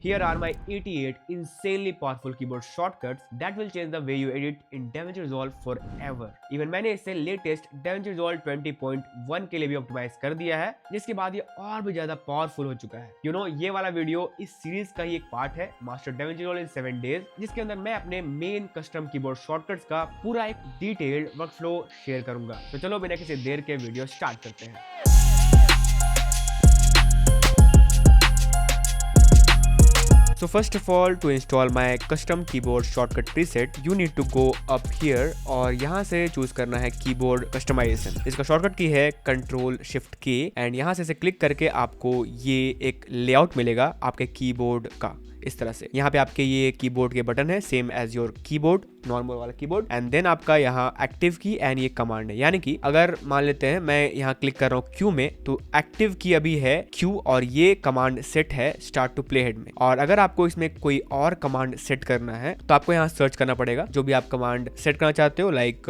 Here are my 88 insanely powerful keyboard shortcuts that will change the way you edit in DaVinci Resolve forever. Even मैंने इसे latest DaVinci Resolve 20.1 के लिए भी optimise कर दिया है, जिसके बाद ये और भी ज्यादा पावरफुल हो चुका है। ये वाला वीडियो इस सीरीज का ही एक पार्ट है, मास्टर DaVinci Resolve इन 7 डेज, जिसके अंदर मैं अपने मेन कस्टम कीबोर्ड शॉर्टकट्स का पूरा एक डिटेल्ड वर्कफ्लो शेयर करूंगा। तो चलो बिना किसी देर के वीडियो स्टार्ट करते हैं। So first of all, to install my custom keyboard shortcut preset, you need to go up here और यहाँ से चूज करना है कीबोर्ड कस्टमाइजेशन। इसका शॉर्टकट की है Ctrl+Shift+K एंड यहाँ से क्लिक करके आपको ये एक लेआउट मिलेगा आपके कीबोर्ड का इस तरह से। यहाँ पे आपके ये कीबोर्ड के बटन है same as your keyboard, normal वाला कीबोर्ड, एंड देन आपका यहाँ एक्टिव की एंड ये कमांड है। यानी कि अगर मान लेते हैं मैं यहाँ क्लिक कर रहा हूँ क्यू में, तो एक्टिव की अभी है क्यू और ये कमांड सेट है स्टार्ट टू प्ले हेड में। और अगर आपको इसमें कोई और कमांड सेट करना है तो आपको यहाँ सर्च करना पड़ेगा जो भी आप कमांड सेट करना चाहते हो, लाइक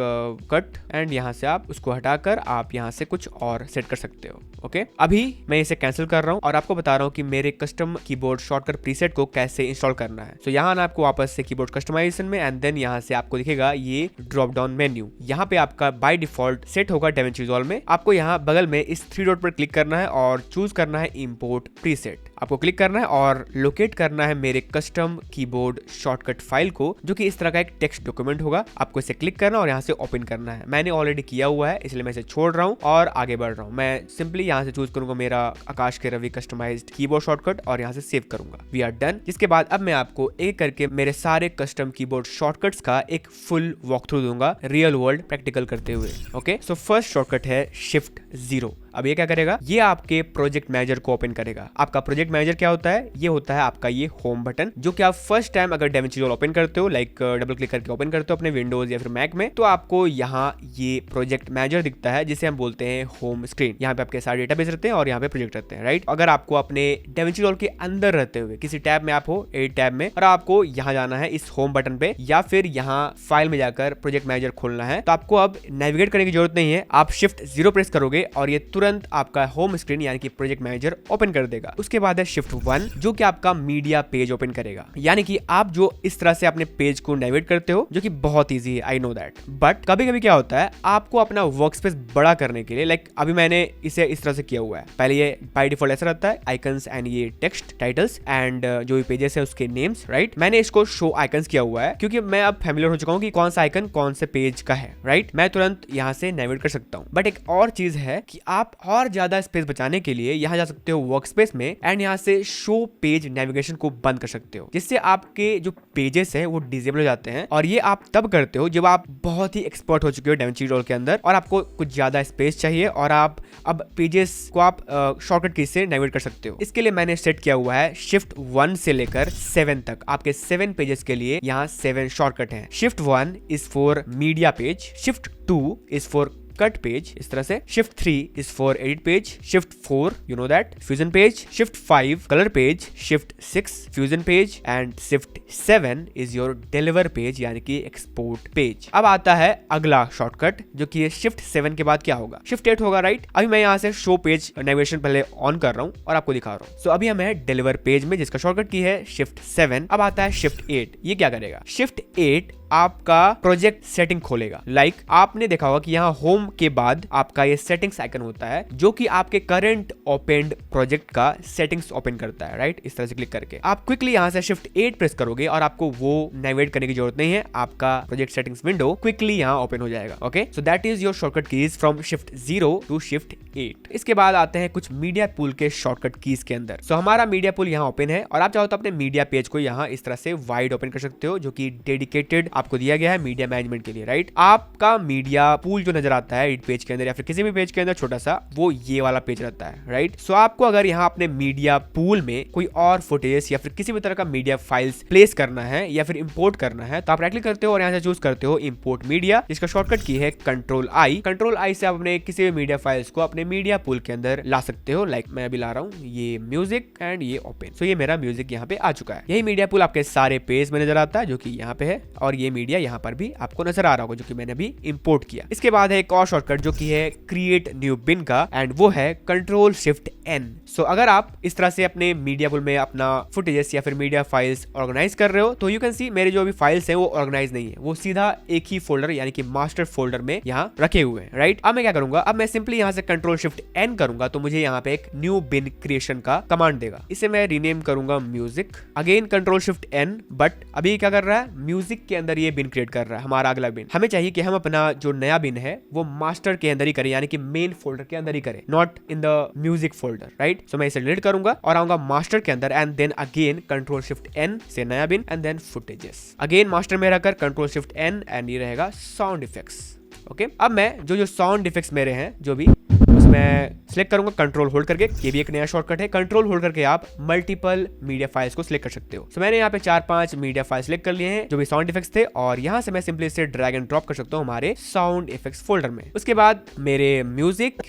कट, एंड यहाँ से आप उसको हटाकर आप यहाँ से कुछ और सेट कर सकते हो। ओके, अभी मैं इसे कैंसिल कर रहा हूँ और आपको बता रहा हूँ कि मेरे कस्टम कीबोर्ड शॉर्टकट प्रीसेट को कैसे इंस्टॉल करना है। तो यहाँ ना आपको वापस से कीबोर्ड कस्टमाइजेशन में एंड देन यहाँ से आपको दिखेगा ये ड्रॉप डाउन मेन्यू। यहाँ पे आपका बाय डिफॉल्ट सेट होगा DaVinci Resolve में। आपको यहाँ बगल में इस 3 डॉट पर क्लिक करना है और चूज करना है इंपोर्ट प्रीसेट। आपको क्लिक करना है और लोकेट करना है मेरे कस्टम कीबोर्ड शॉर्टकट फाइल को, जो कि इस तरह का एक टेक्स्ट डॉक्यूमेंट होगा। आपको इसे क्लिक करना और यहाँ से ओपन करना है। मैंने ऑलरेडी किया हुआ है इसलिए मैं इसे छोड़ रहा हूँ और आगे बढ़ रहा हूँ। मैं सिंपली यहाँ से चूज करूंगा मेरा आकाश के रवि कस्टमाइज्ड कीबोर्ड शॉर्टकट और यहाँ से सेव करूंगा। We are done. जिसके बाद अब मैं आपको एक करके मेरे सारे कस्टम कीबोर्ड शॉर्टकट्स का एक फुल वॉक थ्रू दूंगा, रियल वर्ल्ड प्रैक्टिकल करते हुए। ओके, सो फर्स्ट शॉर्टकट है Shift+0। अब ये क्या करेगा, ये आपके प्रोजेक्ट मैनेजर को ओपन करेगा। आपका प्रोजेक्ट मैनेजर क्या होता है, ये होता है आपका ये होम बटन, जो कि आप फर्स्ट टाइम अगर DaVinci Resolve ओपन करते हो, लाइक डबल क्लिक करके ओपन करते हो अपने विंडोज या फिर मैक में, तो आपको यहाँ ये प्रोजेक्ट मैनेजर दिखता है जिसे हम बोलते हैं होम स्क्रीन। यहाँ पे आपके सारे डेटाबेस रहते हैं और यहाँ पे प्रोजेक्ट रहते हैं, राइट। अगर आपको अपने DaVinci Resolve के अंदर रहते हुए किसी टैब में आप हो, एडिट टैब में, और आपको यहाँ जाना है इस होम बटन पे या फिर यहाँ फाइल में जाकर प्रोजेक्ट मैनेजर खोलना है, तो आपको अब नेविगेट करने की जरूरत नहीं है। आप Shift+0 प्रेस करोगे और ये तुरंत आपका होम स्क्रीन यानी कि प्रोजेक्ट मैनेजर ओपन कर देगा। उसके बाद है Shift+1 जो कि आपका मीडिया पेज ओपन करेगा। यानी कि आप जो इस तरह से अपने पेज को नेविगेट करते हो, जो कि बहुत इजी है, आई नो दैट, बट कभी कभी क्या होता है आपको अपना वर्क स्पेस बड़ा करने के लिए, लाइक अभी मैंने इसे इस तरह से किया हुआ है। पहले ये बाय डिफॉल्ट ऐसा रहता है, आइकन्स एंड ये टेक्स्ट टाइटल्स एंड जो भी पेजेस है उसके नेम्स, राइट। मैंने इसको शो आइकन्स किया हुआ है क्योंकि मैं अब फैमिलियर हो चुका हूँ कि कौन सा आइकन कौन से पेज का है, राइट। मैं तुरंत यहाँ से नेविगेट कर सकता हूँ। बट एक और चीज है कि आप और ज्यादा स्पेस बचाने के लिए यहाँ जा सकते हो वर्क स्पेस में एंड यहाँ से शो पेज नेविगेशन को बंद कर सकते हो, जिससे आपके जो पेजेस है वो डिसेबल हो जाते हैं। और ये आप तब करते हो जब आप बहुत ही एक्सपर्ट हो चुके हो DaVinci Resolve के अंदर और आपको कुछ ज्यादा स्पेस चाहिए और आप अब पेजेस को आप शॉर्टकट की से नेविगेट कर सकते हो। इसके लिए मैंने सेट किया हुआ है Shift+1 से लेकर 7 तक। आपके 7 पेजेस के लिए यहाँ 7 शॉर्टकट हैं। Shift+1 is for media page, Shift+2 is for cut page इस तरह से, Shift+3 is for edit page, Shift+4 you know that fusion page, Shift+5 colour page, Shift+6 fusion page and Shift+7 is your deliver page यानी कि export page. अब आता है अगला shortcut जो कि Shift+7 के बाद क्या होगा, Shift+8 होगा, राइट। अभी मैं यहाँ से शो पेज नेविगेशन पहले ऑन कर रहा हूँ और आपको दिखा रहा हूँ। सो अभी हम है डिलीवर पेज में जिसका शॉर्टकट की है Shift+7। अब आता है Shift+8। ये क्या करेगा, Shift+8 आपका प्रोजेक्ट सेटिंग खोलेगा। लाइक आपने देखा होगा कि यहाँ होम के बाद आपका ये सेटिंग्स आइकन होता है जो कि आपके करंट ओपन्ड प्रोजेक्ट का सेटिंग्स ओपन करता है, राइट। इस तरह से क्लिक करके आप क्विकली यहाँ से Shift+8 प्रेस करोगे और आपको वो नेविगेट करने की जरूरत नहीं है। आपका प्रोजेक्ट सेटिंग्स विंडो क्विकली यहाँ ओपन हो जाएगा। Okay, so that is your shortcut keys from Shift+0 to Shift+8। इसके बाद आते हैं कुछ मीडिया पूल के शॉर्टकट कीज के अंदर। सो हमारा मीडिया पूल यहाँ ओपन है और आप चाहो तो अपने मीडिया पेज को यहाँ इस तरह से वाइड ओपन कर सकते हो, जो कि डेडिकेटेड आपको दिया गया है मीडिया मैनेजमेंट के लिए, राइट। आपका मीडिया पूल जो नजर आता है एडिट पेज के अंदर या फिर किसी भी पेज के अंदर छोटा सा, वो ये वाला पेज रहता है, राइट। सो आपको अगर यहाँ अपने मीडिया पूल में कोई और फुटेज या फिर किसी भी तरह का मीडिया फाइल्स प्लेस करना है या फिर इंपोर्ट करना है तो आप राइट क्लिक करते हो और यहाँ से चूज करते हो इंपोर्ट मीडिया, जिसका शॉर्टकट की है Ctrl+I। Ctrl+I से आप अपने किसी भी मीडिया फाइल्स को अपने मीडिया पूल के अंदर ला सकते हो। लाइक मैं अभी ला रहा हूँ ये म्यूजिक एंड ये ओपन। सो ये मेरा म्यूजिक यहाँ पे आ चुका है। यही मीडिया पूल आपके सारे पेज में नजर आता है जो कि यहाँ पे है और ये ये मीडिया यहाँ पर भी आपको नजर आ रहा होगा जो कि मैंने अभी इंपोर्ट किया। इसके बाद है एक और शॉर्टकट जो कि है क्रिएट न्यू बिन का, एंड वो है कंट्रोल शिफ्ट एन। सो अगर आप इस तरह से अपने मीडिया पुल में अपना फुटेजेस या फिर मीडिया फाइल्स ऑर्गेनाइज कर रहे हो तो यू कैन सी मेरे जो अभी फाइल्स हैं वो ऑर्गेनाइज नहीं है, वो सीधा एक ही फोल्डर यानी कि मास्टर फोल्डर में यहाँ रखे हुए हैं, राइट। अब मैं क्या करूंगा, अब मैं सिंपली यहाँ से कंट्रोल शिफ्ट एन करूंगा तो मुझे यहाँ पे एक न्यू बिन क्रिएशन का कमांड देगा। इसे मैं रीनेम करूंगा music, again control shift N, but अभी क्या कर रहा है, म्यूजिक के अंदर ये बिन क्रिएट कर रहा है हमारा अगला बिन। हमें चाहिए कि हम अपना जो नया बिन है वो मास्टर के अंदर ही करें, यानी कि मेन फोल्डर के अंदर ही करें, not in the music folder, right. So मैं इसे डिलीट करूंगा और आऊंगा मास्टर के अंदर, and then again control shift N से नया bin, and then footages, again master में रहकर कंट्रोल शिफ्ट एन, एंड ये रहेगा साउंड इफेक्ट्स। ओके, अब मैं जो साउंड इफेक्ट्स मेरे हैं जो भी उसमें सिलेक्ट करूंगा कंट्रोल होल्ड करके। ये भी एक नया शॉर्टकट है, कंट्रोल होल्ड करके आप मल्टीपल मीडिया फाइल्स को सिलेक्ट कर सकते हो। सो मैंने यहाँ पे 4-5 मीडिया फाइल सिलेक्ट कर लिए हैं जो भी साउंड इफेक्ट्स थे, और यहाँ से मैं सिंपली इसे ड्रैग एंड ड्रॉप कर सकता हूँ हमारे साउंड इफेक्ट्स फोल्डर में। उसके बाद मेरे म्यूजिक,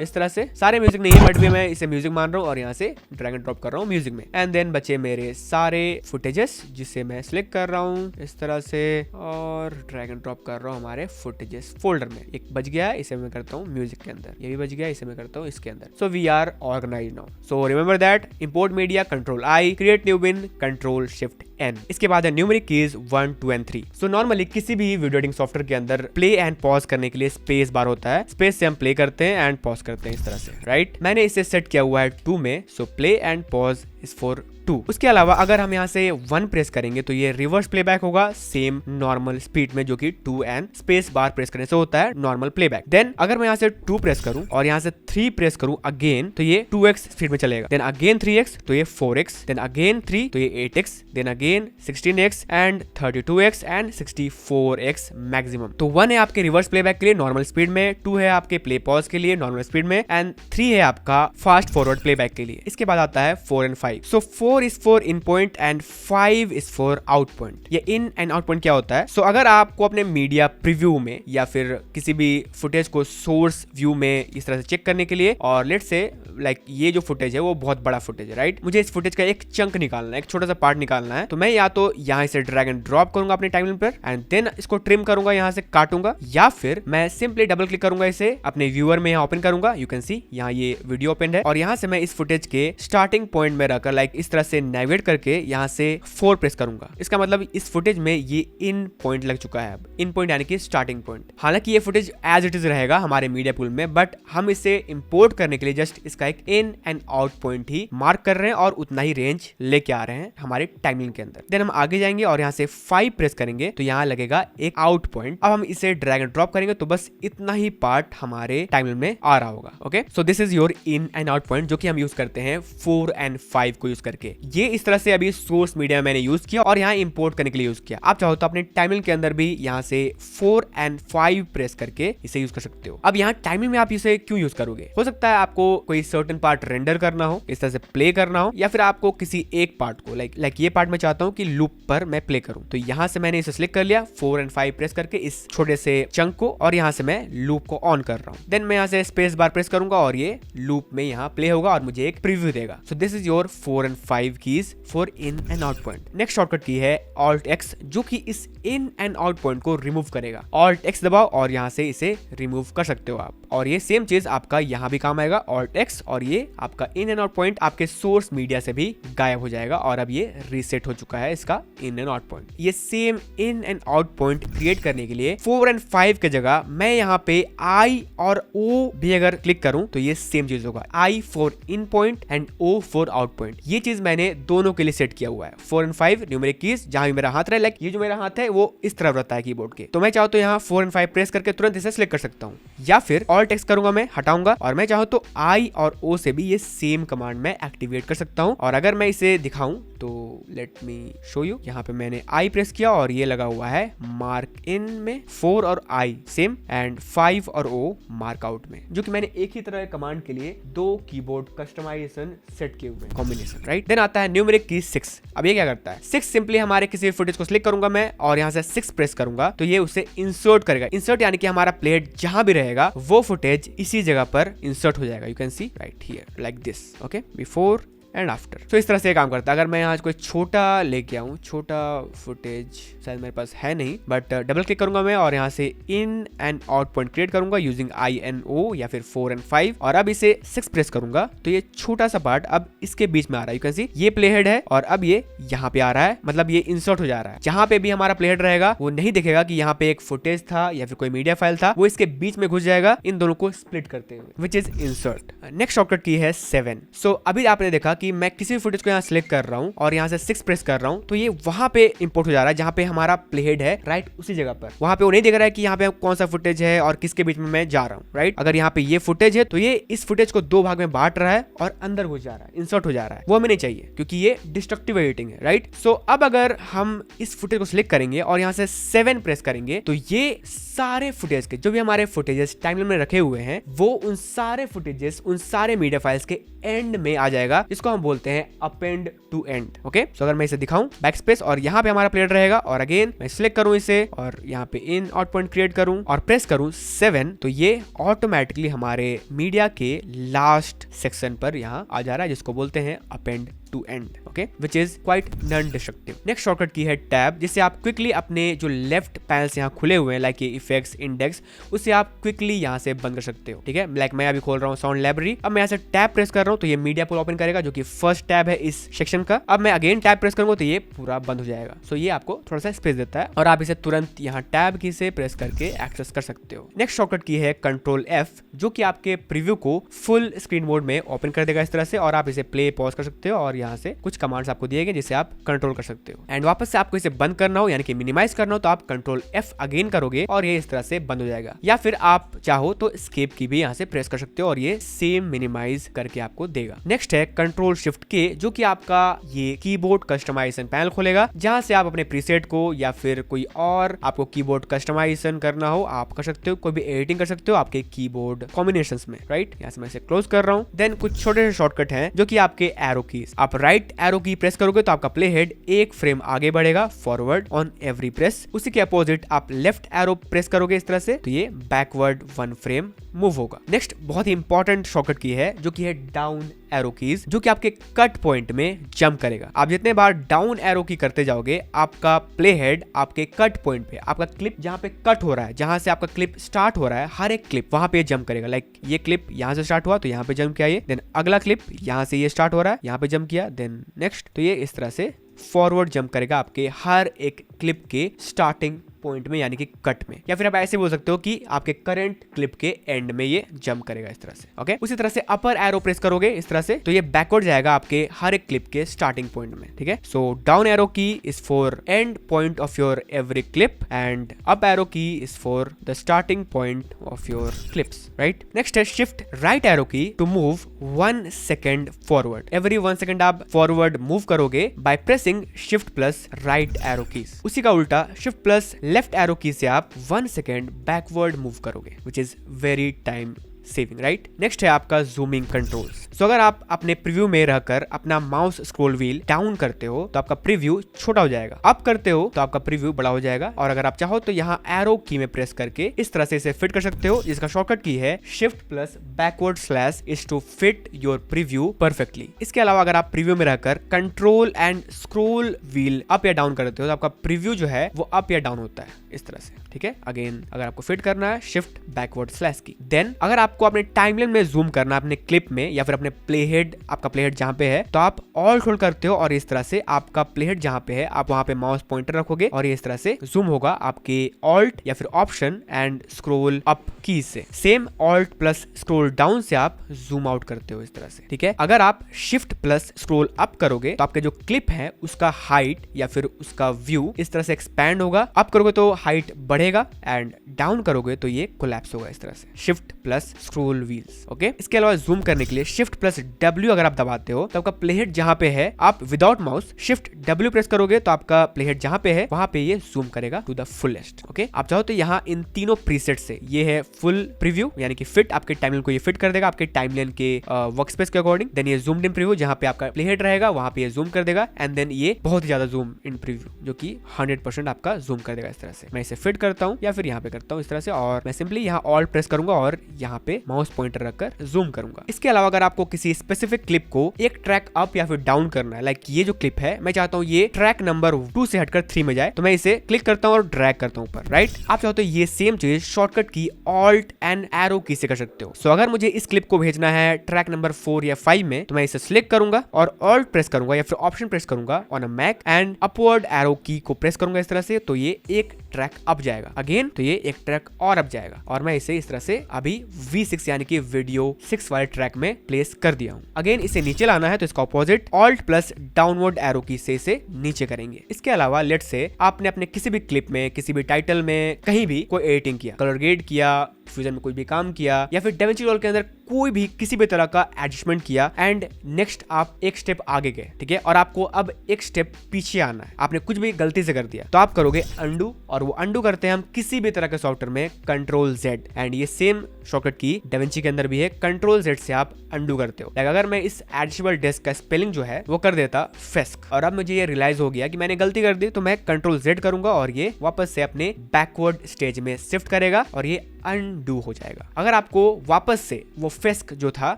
इस तरह से सारे म्यूजिक नहीं है बट भी मैं इसे म्यूजिक मान रहा हूँ और यहाँ से ड्रैग एंड ड्रॉप कर रहा हूँ म्यूजिक में, एंड देन बचे मेरे सारे फुटेजेस जिसे मैं सिलेक्ट कर रहा हूँ इस तरह से और ड्रैग एंड ड्रॉप कर रहा हूँ हमारे फुटेजेस फोल्डर में। एक बच गया है, इसे मैं करता हूँ म्यूजिक के अंदर, ये भी बच गया, इसे मैं करता हूँ इसके अंदर। So we are organised now. So remember that import media control I, create new bin control shift N. इसके बाद है numeric keys 1, 2 and 3। So normally किसी भी वीडियो एडिटिंग सॉफ्टवेयर के अंदर प्ले एंड पॉज करने के लिए स्पेस बार होता है, स्पेस से हम प्ले करते हैं एंड पॉज करते हैं इस तरह से, राइट। मैंने इसे सेट किया हुआ है 2 में, so play and pause is for 2। उसके अलावा अगर हम यहाँ से 1 प्रेस करेंगे तो ये रिवर्स प्लेबैक होगा सेम नॉर्मल स्पीड में, जो कि 2 एंड स्पेस बार प्रेस करने से होता है नॉर्मल प्लेबैक। देन अगर मैं यहाँ से 2 प्रेस करूं और यहाँ से 3 प्रेस करूं अगेन तो ये 2x स्पीड में चलेगा, देन अगेन 3x तो ये 4x, देन अगेन 3 तो ये 8x, then again 16x and 32x and 64x maximum. तो 1 है आपके रिवर्स प्लेबैक के लिए नॉर्मल स्पीड में, 2 है आपके प्ले पॉज के लिए नॉर्मल स्पीड में, एंड 3 है आपका फास्ट फॉरवर्ड प्लेबैक के लिए। इसके बाद आता है 4 and 5। So 4 is for in point and 5 is for out point। ये in and out point क्या होता है? So अगर आपको अपने मीडिया प्रीव्यू में या फिर किसी भी फुटेज को सोर्स व्यू में इस तरह से चेक करने के लिए, और लेट्स से लाइक ये जो फुटेज है वो बहुत बड़ा फुटेज है, राइट, मुझे इस फुटेज का एक चंक निकालना है, एक छोटा सा पार्ट निकालना है, तो मैं या तो यहाँ से ड्रैग एंड ड्रॉप करूंगा अपने टाइमलाइन पर एंड देन इसको ट्रिम करूंगा, यहाँ से काटूंगा, या फिर मैं सिंपली डबल क्लिक करूंगा, इसे अपने व्यूअर में यहाँ ओपन करूंगा। यू कैन सी यहाँ ये वीडियो ओपन है और यहाँ से मैं इस फुटेज के स्टार्टिंग पॉइंट में रहकर लाइक इस तरह से नेविगेट करके यहाँ से 4 प्रेस करूंगा। इसका मतलब इस फुटेज में ये इन पॉइंट लग चुका है। अब इन पॉइंट यानी कि स्टार्टिंग पॉइंट। हालांकि ये फुटेज एज इट इज रहेगा हमारे मीडिया पूल में, बट हम इसे इंपोर्ट करने के लिए जस्ट इसका एक in and out point he mark कर रहे हैं और उतना ही रेंज लेके आ रहे हैं हमारे टाइमलाइन के अंदर। देन हम आगे जाएंगे और यहाँ से 5 प्रेस करेंगे तो यहाँ लगेगा एक आउट पॉइंट। अब हम इसे ड्रैग एंड ड्रॉप करेंगे तो बस इतना ही पार्ट हमारे टाइमलाइन में आ रहा होगा। Okay, so this is your in and out point जो कि हम यूज करते हैं 4 एंड 5 को यूज करके। ये इस तरह से अभी सोर्स मीडिया मैंने यूज किया और यहाँ इंपोर्ट करने के लिए यूज किया। आप चाहो तो अपने टाइमलाइन के अंदर भी यहाँ से 4 एंड 5 प्रेस करके इसे यूज कर सकते हो। अब यहाँ टाइमलाइन में आप इसे क्यों यूज करोगे? हो सकता है आपको कोई सर्टेन पार्ट रेंडर करना हो, इस तरह से प्ले करना हो, या फिर आपको किसी एक पार्ट को लाइक ये पार्ट मैं चाहता हूँ कि लूप पर मैं प्ले करूँ, तो यहाँ से मैंने इसे सिलेक्ट कर लिया 4 एंड 5 प्रेस करके इस छोटे से चंक को, और यहाँ से मैं लूप को ऑन कर रहा हूँ। देन मैं यहाँ से स्पेस बार प्रेस करूंगा और ये लूप में यहाँ प्ले होगा और मुझे एक प्रीव्यू देगा। So this is your 4 and 5 keys for in and out point. Next shortcut key है Alt X जो कि इस इन एंड आउट पॉइंट को रिमूव करेगा। Alt X दबाओ और यहाँ से इसे रिमूव कर सकते हो आप, और ये सेम चीज आपका यहाँ भी काम आएगा Alt X, और ये आपका इन एंड आउट पॉइंट आपके सोर्स मीडिया से भी गायब हो जाएगा और अब ये रीसेट हो चुका है इसका इन एंड आउट पॉइंट। ये same in and out point create करने के लिए 4 एंड 5 के जगह मैं यहाँ पे I और O भी अगर क्लिक करूं तो ये सेम चीज होगा, I for in point and O for out point. ये चीज मैंने दोनों के लिए सेट किया हुआ है। 4 एंड 5 न्यूमेरिक कीज, जहां भी मेरा हाथ रहे, लाइक ये जो मेरा हाथ है वो इस तरफ रहता है कीबोर्ड के, तो मैं चाहूँ तो यहाँ 4 एंड 5 प्रेस करके तुरंत इसे सिलेक्ट कर सकता हूँ, या फिर Alt X करूंगा मैं, हटाऊंगा, और मैं चाहूँ तो I और O से भी ये सेम कमांड मैं एक्टिवेट कर सकता हूँ। और अगर मैं इसे दिखाऊं तो लेट मी शो यू, यहाँ पे मैंने I प्रेस किया और ये लगा हुआ है मार्क इन में 4 और I सेम, एंड 5 और O मार्क आउट में, जो कि मैंने एक ही तरह कमांड के लिए 2 कीबोर्ड कस्टमाइजेशन सेट किए हुए कॉम्बिनेशन, राइट। देन आता है न्यूमेरिक की 6। अब ये क्या करता है? 6 सिंपली हमारे किसी फुटेज को सिलेक्ट करूंगा मैं और यहाँ से 6 प्रेस करूंगा तो ये उसे इंसर्ट करेगा। इंसर्ट यानी कि हमारा प्लेट जहां भी रहेगा वो फुटेज इसी जगह पर इंसर्ट हो जाएगा। You can C right here like this. Okay, before and after. तो इस तरह से ये काम करता है। अगर मैं यहाँ कोई छोटा लेके आऊँ, छोटा फुटेज शायद मेरे पास है नहीं, बट डबल क्लिक करूंगा मैं और यहाँ से in and out point create करूंगा यूजिंग INO या फिर 4 and 5 और अब इसे 6 प्रेस करूंगा तो ये छोटा सा पार्ट अब इसके बीच में आ रहा है। यू कैन सी ये प्ले हेड है और अब ये यहाँ पे आ रहा है, मतलब ये इंसर्ट हो जा रहा है। जहां पे भी हमारा प्ले हेड रहेगा वो नहीं दिखेगा कि यहाँ पे एक फुटेज था या फिर कोई मीडिया फाइल था, वो इसके बीच में घुस जाएगा इन दोनों को स्प्लिट करते हुए, which is insert. Next shortcut key है 7। सो अभी आपने देखा कि मैं किसी भी फुटेज को यहाँ सिलेक्ट कर रहा हूँ और यहाँ से 6 प्रेस कर रहा हूँ तो ये वहां पे इंपोर्ट हो जा रहा है जहां पे हमारा प्ले हेड है, राइट उसी जगह पर। वहां पे वो नहीं दिख रहा है कि यहाँ पे कौन सा फुटेज है और किसके बीच में मैं जा रहा हूँ, राइट। अगर यहाँ पे ये फुटेज है तो ये इस फुटेज को 2 भाग में बांट रहा है और अंदर घुस जा रहा है, इंसर्ट हो जा रहा है। वो हमें नहीं चाहिए क्योंकि ये डिस्ट्रक्टिव एडिटिंग है, राइट। सो अब अगर हम इस फुटेज को सिलेक्ट करेंगे और यहाँ से 7 प्रेस करेंगे तो ये सारे फुटेज के जो भी हमारे फुटेजेस टाइमलाइन में रखे हुए हैं वो उन सारे फुटेजेस, उन सारे मीडिया फाइल्स के एंड में आ जाएगा, जिसको हम बोलते हैं अपेंड टू एंड। ओके, सो अगर मैं इसे दिखाऊं बैक स्पेस और यहाँ पे हमारा प्लेयर रहेगा और अगेन मैं सिलेक्ट करूं इसे और यहाँ पे इन आउट पॉइंट क्रिएट करूं और प्रेस करूं 7 तो ये ऑटोमेटिकली हमारे मीडिया के लास्ट सेक्शन पर यहाँ आ जा रहा है, जिसको बोलते हैं append to end. Okay, which is quite non destructive. Next shortcut key है टैब, जिससे आप क्विकली अपने जो लेफ्ट पैनल्स यहाँ खुले हुए हैं लाइक ये इफेक्ट्स, इंडेक्स, उसे आप क्विकली यहाँ से बंद कर सकते हो। ठीक है, लाइक मैं अभी खोल रहा हूँ साउंड लाइब्रेरी, अब मैं यहाँ से टैब प्रेस कर रहा हूँ तो ये मीडिया पूल ओपन करेगा जो कि फर्स्ट टैब है इस सेक्शन का। अब मैं अगेन टैब प्रेस करूंगा तो ये पूरा बंद हो जाएगा। सो ये आपको थोड़ा सा स्पेस देता है और आप इसे तुरंत यहाँ टैब की से प्रेस करके एक्सेस कर सकते हो। नेक्स्ट शॉर्टकट की है कंट्रोल F, जो कि आपके प्रीव्यू को फुल स्क्रीन मोड में ओपन कर देगा इस तरह से और आप इसे प्ले पॉज कर सकते हो और यहाँ से कुछ कमांड्स आपको दिए गए जिसे आप कंट्रोल कर सकते हो। एंड वापस से आपको इसे बंद करना हो यानी कि मिनिमाइज करना हो तो आप कंट्रोल F अगेन करोगे और ये इस तरह से बंद हो जाएगा। या फिर आप चाहो तो एस्केप की भी यहाँ से प्रेस कर सकते हो और ये सेम मिनिमाइज करके आपको देगा। नेक्स्ट है कंट्रोल शिफ्ट के, जो कि आपका ये कीबोर्ड कस्टमाइजेशन पैनल खोलेगा, जहां से आप अपने प्रीसेट को या फिर कोई और आपको कीबोर्ड कस्टमाइजेशन करना हो आप कर सकते हो, कोई भी एडिटिंग कर सकते हो आपके कीबोर्ड कॉम्बिनेशंस में, राइट। यहाँ से मैं इसे क्लोज कर रहा हूँ। देन कुछ छोटे से शॉर्टकट हैं जो कि आपके एरो कीज, आप राइट एरो की प्रेस करोगे तो आपका प्ले हेड एक फ्रेम आगे बढ़ेगा फॉरवर्ड ऑन एवरी प्रेस। उसी के अपोजिट आप लेफ्ट एरो प्रेस करोगे इस तरह से तो ये बैकवर्ड 1 फ्रेम मूव होगा। नेक्स्ट बहुत ही इंपॉर्टेंट शॉर्टकट की है जो कि है डाउन एरो कीज, जो कि आपके कट पॉइंट में जंप करेगा। आप जितने बार डाउन एरो की करते जाओगे आपका प्ले हेड आपके कट पॉइंट पे, आपका क्लिप जहां पे कट हो रहा है, जहां से आपका क्लिप स्टार्ट हो रहा है, हर एक क्लिप वहां पे जंप करेगा। लाइक ये क्लिप यहां से स्टार्ट हुआ तो यहां पे जंप किया ये, देन अगला क्लिप यहां से ये स्टार्ट हो रहा है, यहां पे जंप किया, देन नेक्स्ट, तो ये इस तरह से फॉरवर्ड जंप करेगा आपके हर एक क्लिप के स्टार्टिंग पॉइंट में यानी कि कट में, या फिर आप ऐसे बोल सकते हो कि आपके करंट क्लिप के एंड में ये जंप करेगा इस तरह से। ओके, उसी तरह से अपर एरो प्रेस करोगे इस तरह से तो ये बैकवर्ड जाएगा आपके हर एक क्लिप के स्टार्टिंग पॉइंट में। ठीक है, so down arrow key is for end point of your every clip and up arrow key is for the starting point of your clips, right. Next है shift right arrow key to move 1 second forward. Every 1 second आप forward move करोगे by pressing shift plus right arrow keys. उसी का उल्टा shift plus left arrow की से आप 1 second backward move करोगे, विच is very time saving, right. Next है आपका जूमिंग कंट्रोल्स। सो अगर आप अपने प्रीव्यू में रहकर अपना माउस स्क्रॉल व्हील डाउन करते हो तो आपका प्रीव्यू छोटा हो जाएगा, अप करते हो तो आपका प्रीव्यू बड़ा हो जाएगा, और अगर आप चाहो तो यहाँ एरो की में प्रेस करके इस तरह से इसे फिट कर सकते हो, जिसका शॉर्टकट की है shift plus backward slash is to fit your preview perfectly. इसके अलावा अगर आप प्रीव्यू में रहकर control and scroll wheel up या डाउन करते हो तो आपका प्रीव्यू जो है वो अप या डाउन होता है इस तरह से। ठीक है, अगेन अगर आपको फिट करना है शिफ्ट बैकवर्ड स्लैश की। देन अगर आपको अपने टाइमलाइन में जूम करना है अपने क्लिप में या फिर अपने प्ले हेड, आपका प्ले हेड जहां पे है तो आप ऑल्ट होल्ड करते हो और इस तरह से आपका प्ले हेड जहां पे है आप वहां पे माउस पॉइंटर रखोगे और ये इस तरह से जूम होगा आपके ऑल्ट या फिर ऑप्शन एंड स्क्रॉल अप की से। Same alt plus scroll down से आप जूम आउट करते हो इस तरह से। ठीक है, अगर आप शिफ्ट प्लस स्क्रॉल अप करोगे तो आपके जो क्लिप है उसका हाइट या फिर उसका व्यू इस तरह से एक्सपैंड होगा। अप करोगे तो हाइट बढ़ेगा एंड डाउन करोगे तो ये कोलैप्स होगा इस तरह से। Shift plus scroll wheels. Okay, इसके अलावा जूम करने के लिए शिफ्ट प्लस W अगर आप दबाते हो तो आपका प्ले हेड जहां पे है आप without mouse shift W press करोगे तो आपका प्ले हेड जहां पे है वहां पे ये जूम करेगा टू द फुलेस्ट। ओके, आप चाहो तो यहाँ इन तीनों प्रीसेट से, ये है फुल प्रीव्यू यानी कि फिट, आपके टाइमलाइन को ये फिट कर देगा आपके टाइमलाइन के वर्कस्पेस के अकॉर्डिंग। देन ये जूम्ड इन प्रीव्यू जहां पे आपका प्ले हेड रहेगा वहां पे ये जूम कर देगा, एंड देन ये बहुत ही ज्यादा जूम इन प्रीव्यू जो कि 100% आपका जूम कर देगा इस तरह से। मैं इसे फिट करता हूँ या फिर यहाँ पे करता हूँ इस तरह से, और मैं सिंपली यहाँ ऑल्ट प्रेस करूंगा और यहाँ पे पे माउस पॉइंटर रखकर जूम करूंगा। इसके अलावा अगर आपको किसी स्पेसिफिक क्लिप को एक ट्रैक अप या फिर डाउन करना है, लाइक ये जो क्लिप है मैं चाहता हूँ ये ट्रैक नंबर 2 से हटकर 3 में जाए, तो मैं इसे क्लिक करता हूँ और ड्रैग करता हूँ ऊपर, राइट। आप चाहते हो ये सेम चीज शॉर्टकट की ऑल्ट एंड एरो की से कर सकते हो। सो अगर मुझे इस क्लिप को भेजना है ट्रैक नंबर 4 या 5 में, तो मैं इसे सिलेक्ट करूंगा और ऑल्ट प्रेस करूंगा या फिर ऑप्शन प्रेस करूंगा on a Mac and upward arrow key को प्रेस करूंगा इस तरह से, तो ये एक ट्रैक अप जाएगा। अगेन तो ये एक ट्रैक और अप जाएगा और मैं इसे इस तरह से अभी V6 यानी कि वीडियो 6 वाले ट्रैक में प्लेस कर दिया हूँ। अगेन इसे नीचे लाना है तो इसका opposite alt plus downward arrow की से इसे नीचे करेंगे। इसके अलावा लेट्स से आपने अपने किसी भी क्लिप में, किसी भी टाइटल में, कहीं भी कोई एडिटिंग किया, कलर ग्रेड किया, फ्यूजन में कोई भी काम किया या फिर डेविंची रिजॉल्व के अंदर कोई भी किसी भी तरह का एडजस्टमेंट किया एंड नेक्स्ट आप एक स्टेप आगे गए, ठीक है, और आपको अब एक स्टेप पीछे आना है, आपने कुछ भी गलती से कर दिया, तो आप करोगे अंडू, और वो अंडू करते हैं हम किसी भी तरह के सॉफ्टवेयर में कंट्रोल जेड, एंड ये सेम शॉर्टकट की डेविंची के अंदर भी है, कंट्रोल जेड से आप अंडू करते हो। अगर मैं इस एडिशनल डेस्क का स्पेलिंग जो है वो कर देता फेस्क, और अब मुझे ये रियलाइज हो गया कि मैंने गलती कर दी, तो मैं कंट्रोल जेड करूंगा और ये वापस से अपने बैकवर्ड स्टेज में शिफ्ट करेगा और ये अनडू हो जाएगा। अगर आपको वापस से वो फेस्क जो था,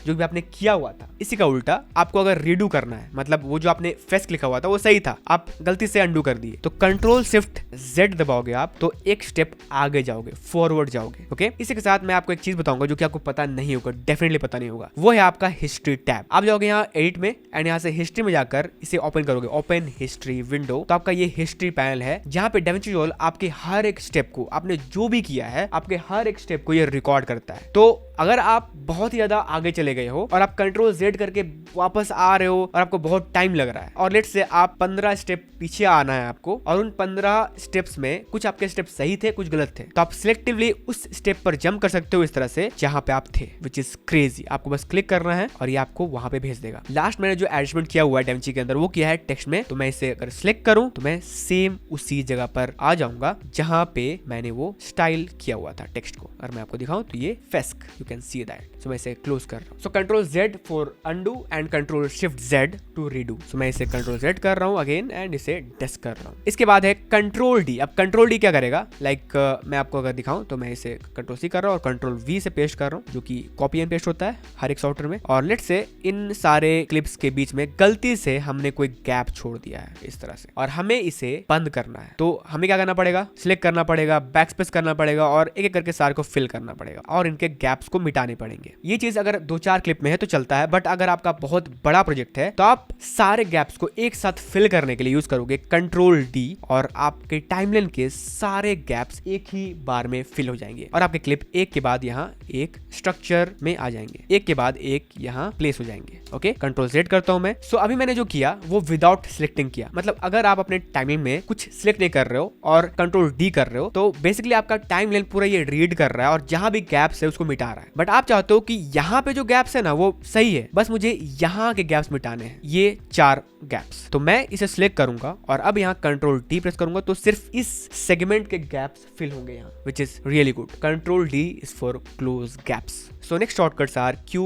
जो भी आपने किया हुआ था, इसी का उल्टा आपको अगर रीडू करना है, मतलब वो जो आपने फेस्क लिखा हुआ था वो सही था, आप गलती से अनडू कर दिए, तो कंट्रोल शिफ्ट जेड दबाओगे आप, तो एक स्टेप आगे जाओगे, फॉरवर्ड जाओगे। ओके, इसी के साथ मैं आपको एक चीज बताऊंगा जो कि आपको पता नहीं होगा, डेफिनेटली पता नहीं होगा, वो है आपका हिस्ट्री टैब। आप जाओगे यहाँ एडिट में एंड यहाँ से हिस्ट्री में जाकर इसे ओपन करोगे, ओपन हिस्ट्री विंडो, तो आपका ये हिस्ट्री पैनल है जहाँ पे डेविंची रिजॉल्व आपके हर एक स्टेप को, आपने जो भी किया है, आपके हर एक स्टेप को ये रिकॉर्ड करता है। तो अगर आप बहुत ही ज्यादा आगे चले गए हो और आप कंट्रोल जेड करके वापस आ रहे हो और आपको बहुत टाइम लग रहा है, और लेट्स से आप 15 स्टेप पीछे आना है आपको, और उन 15 स्टेप्स में कुछ आपके स्टेप सही थे, कुछ गलत थे, तो आप सिलेक्टिवली उस स्टेप पर जंप कर सकते हो इस तरह से जहां पे आप थे, विच इज क्रेजी। आपको बस क्लिक करना है और ये आपको वहां पे भेज देगा। लास्ट मैंने जो एडजस्टमेंट किया हुआ है डेविंची के अंदर वो किया है टेक्स्ट में, तो मैं इसे अगर सिलेक्ट करूं तो मैं सेम उसी जगह पर आ जाऊंगा जहां पे मैंने वो स्टाइल किया हुआ था टेक्स्ट को। अगर मैं आपको दिखाऊं तो ये फेस्क, you can see that. So मैं इसे क्लोज कर रहा हूं। So control Z for undo and control shift Z to redo. So मैं इसे कंट्रोल जेड कर रहा हूं अगेन एंड इसे डेस्क कर रहा हूं। इसके बाद है कंट्रोल डी। अब कंट्रोल डी क्या करेगा, लाइक मैं आपको अगर दिखाऊं तो मैं इसे कंट्रोल सी कर रहा हूं और कंट्रोल वी से पेस्ट कर रहा हूं, जो कि कॉपी एंड पेस्ट होता है हर एक सॉफ्टवेयर में। और लेट्स से इन सारे क्लिप्स के बीच में गलती से हमने कोई गैप छोड़ दिया है इस तरह से, और हमें इसे बंद करना है, तो हमें क्या करना पड़ेगा, सिलेक्ट करना पड़ेगा, बैक स्पेस करना पड़ेगा और एक एक करके सारे को फिल करना पड़ेगा और इनके गैप्स को मिटाने पड़ेंगे। ये चीज अगर 2-4 क्लिप में है तो चलता है, बट अगर आपका बहुत बड़ा प्रोजेक्ट है तो आप सारे गैप्स को एक साथ फिल करने के लिए यूज करोगे कंट्रोल डी, और आपके टाइमलाइन के सारे गैप्स एक ही बार में फिल हो जाएंगे और आपके क्लिप एक के बाद यहाँ एक स्ट्रक्चर में आ जाएंगे, एक के बाद एक यहाँ प्लेस हो जाएंगे। ओके, कंट्रोल जेड करता हूं मैं। सो अभी मैंने जो किया वो विदाउट सिलेक्टिंग किया, मतलब अगर आप अपने टाइमलाइन में कुछ सिलेक्ट नहीं कर रहे हो और कंट्रोल डी कर रहे हो तो बेसिकली आपका टाइमलाइन पूरा ये रीड कर रहा है और जहां भी गैप्स है उसको मिटा रहा है। बट आप चाहते हो कि यहाँ पे जो गैप्स है ना वो सही है, बस मुझे यहाँ के गैप्स मिटाने हैं, ये 4 गैप्स। तो मैं इसे सिलेक्ट करूंगा और अब यहाँ कंट्रोल डी प्रेस करूंगा तो सिर्फ इस सेगमेंट के गैप्स फिल होंगे यहाँ, which is really good. Control D is for close gaps. So next shortcuts are Q,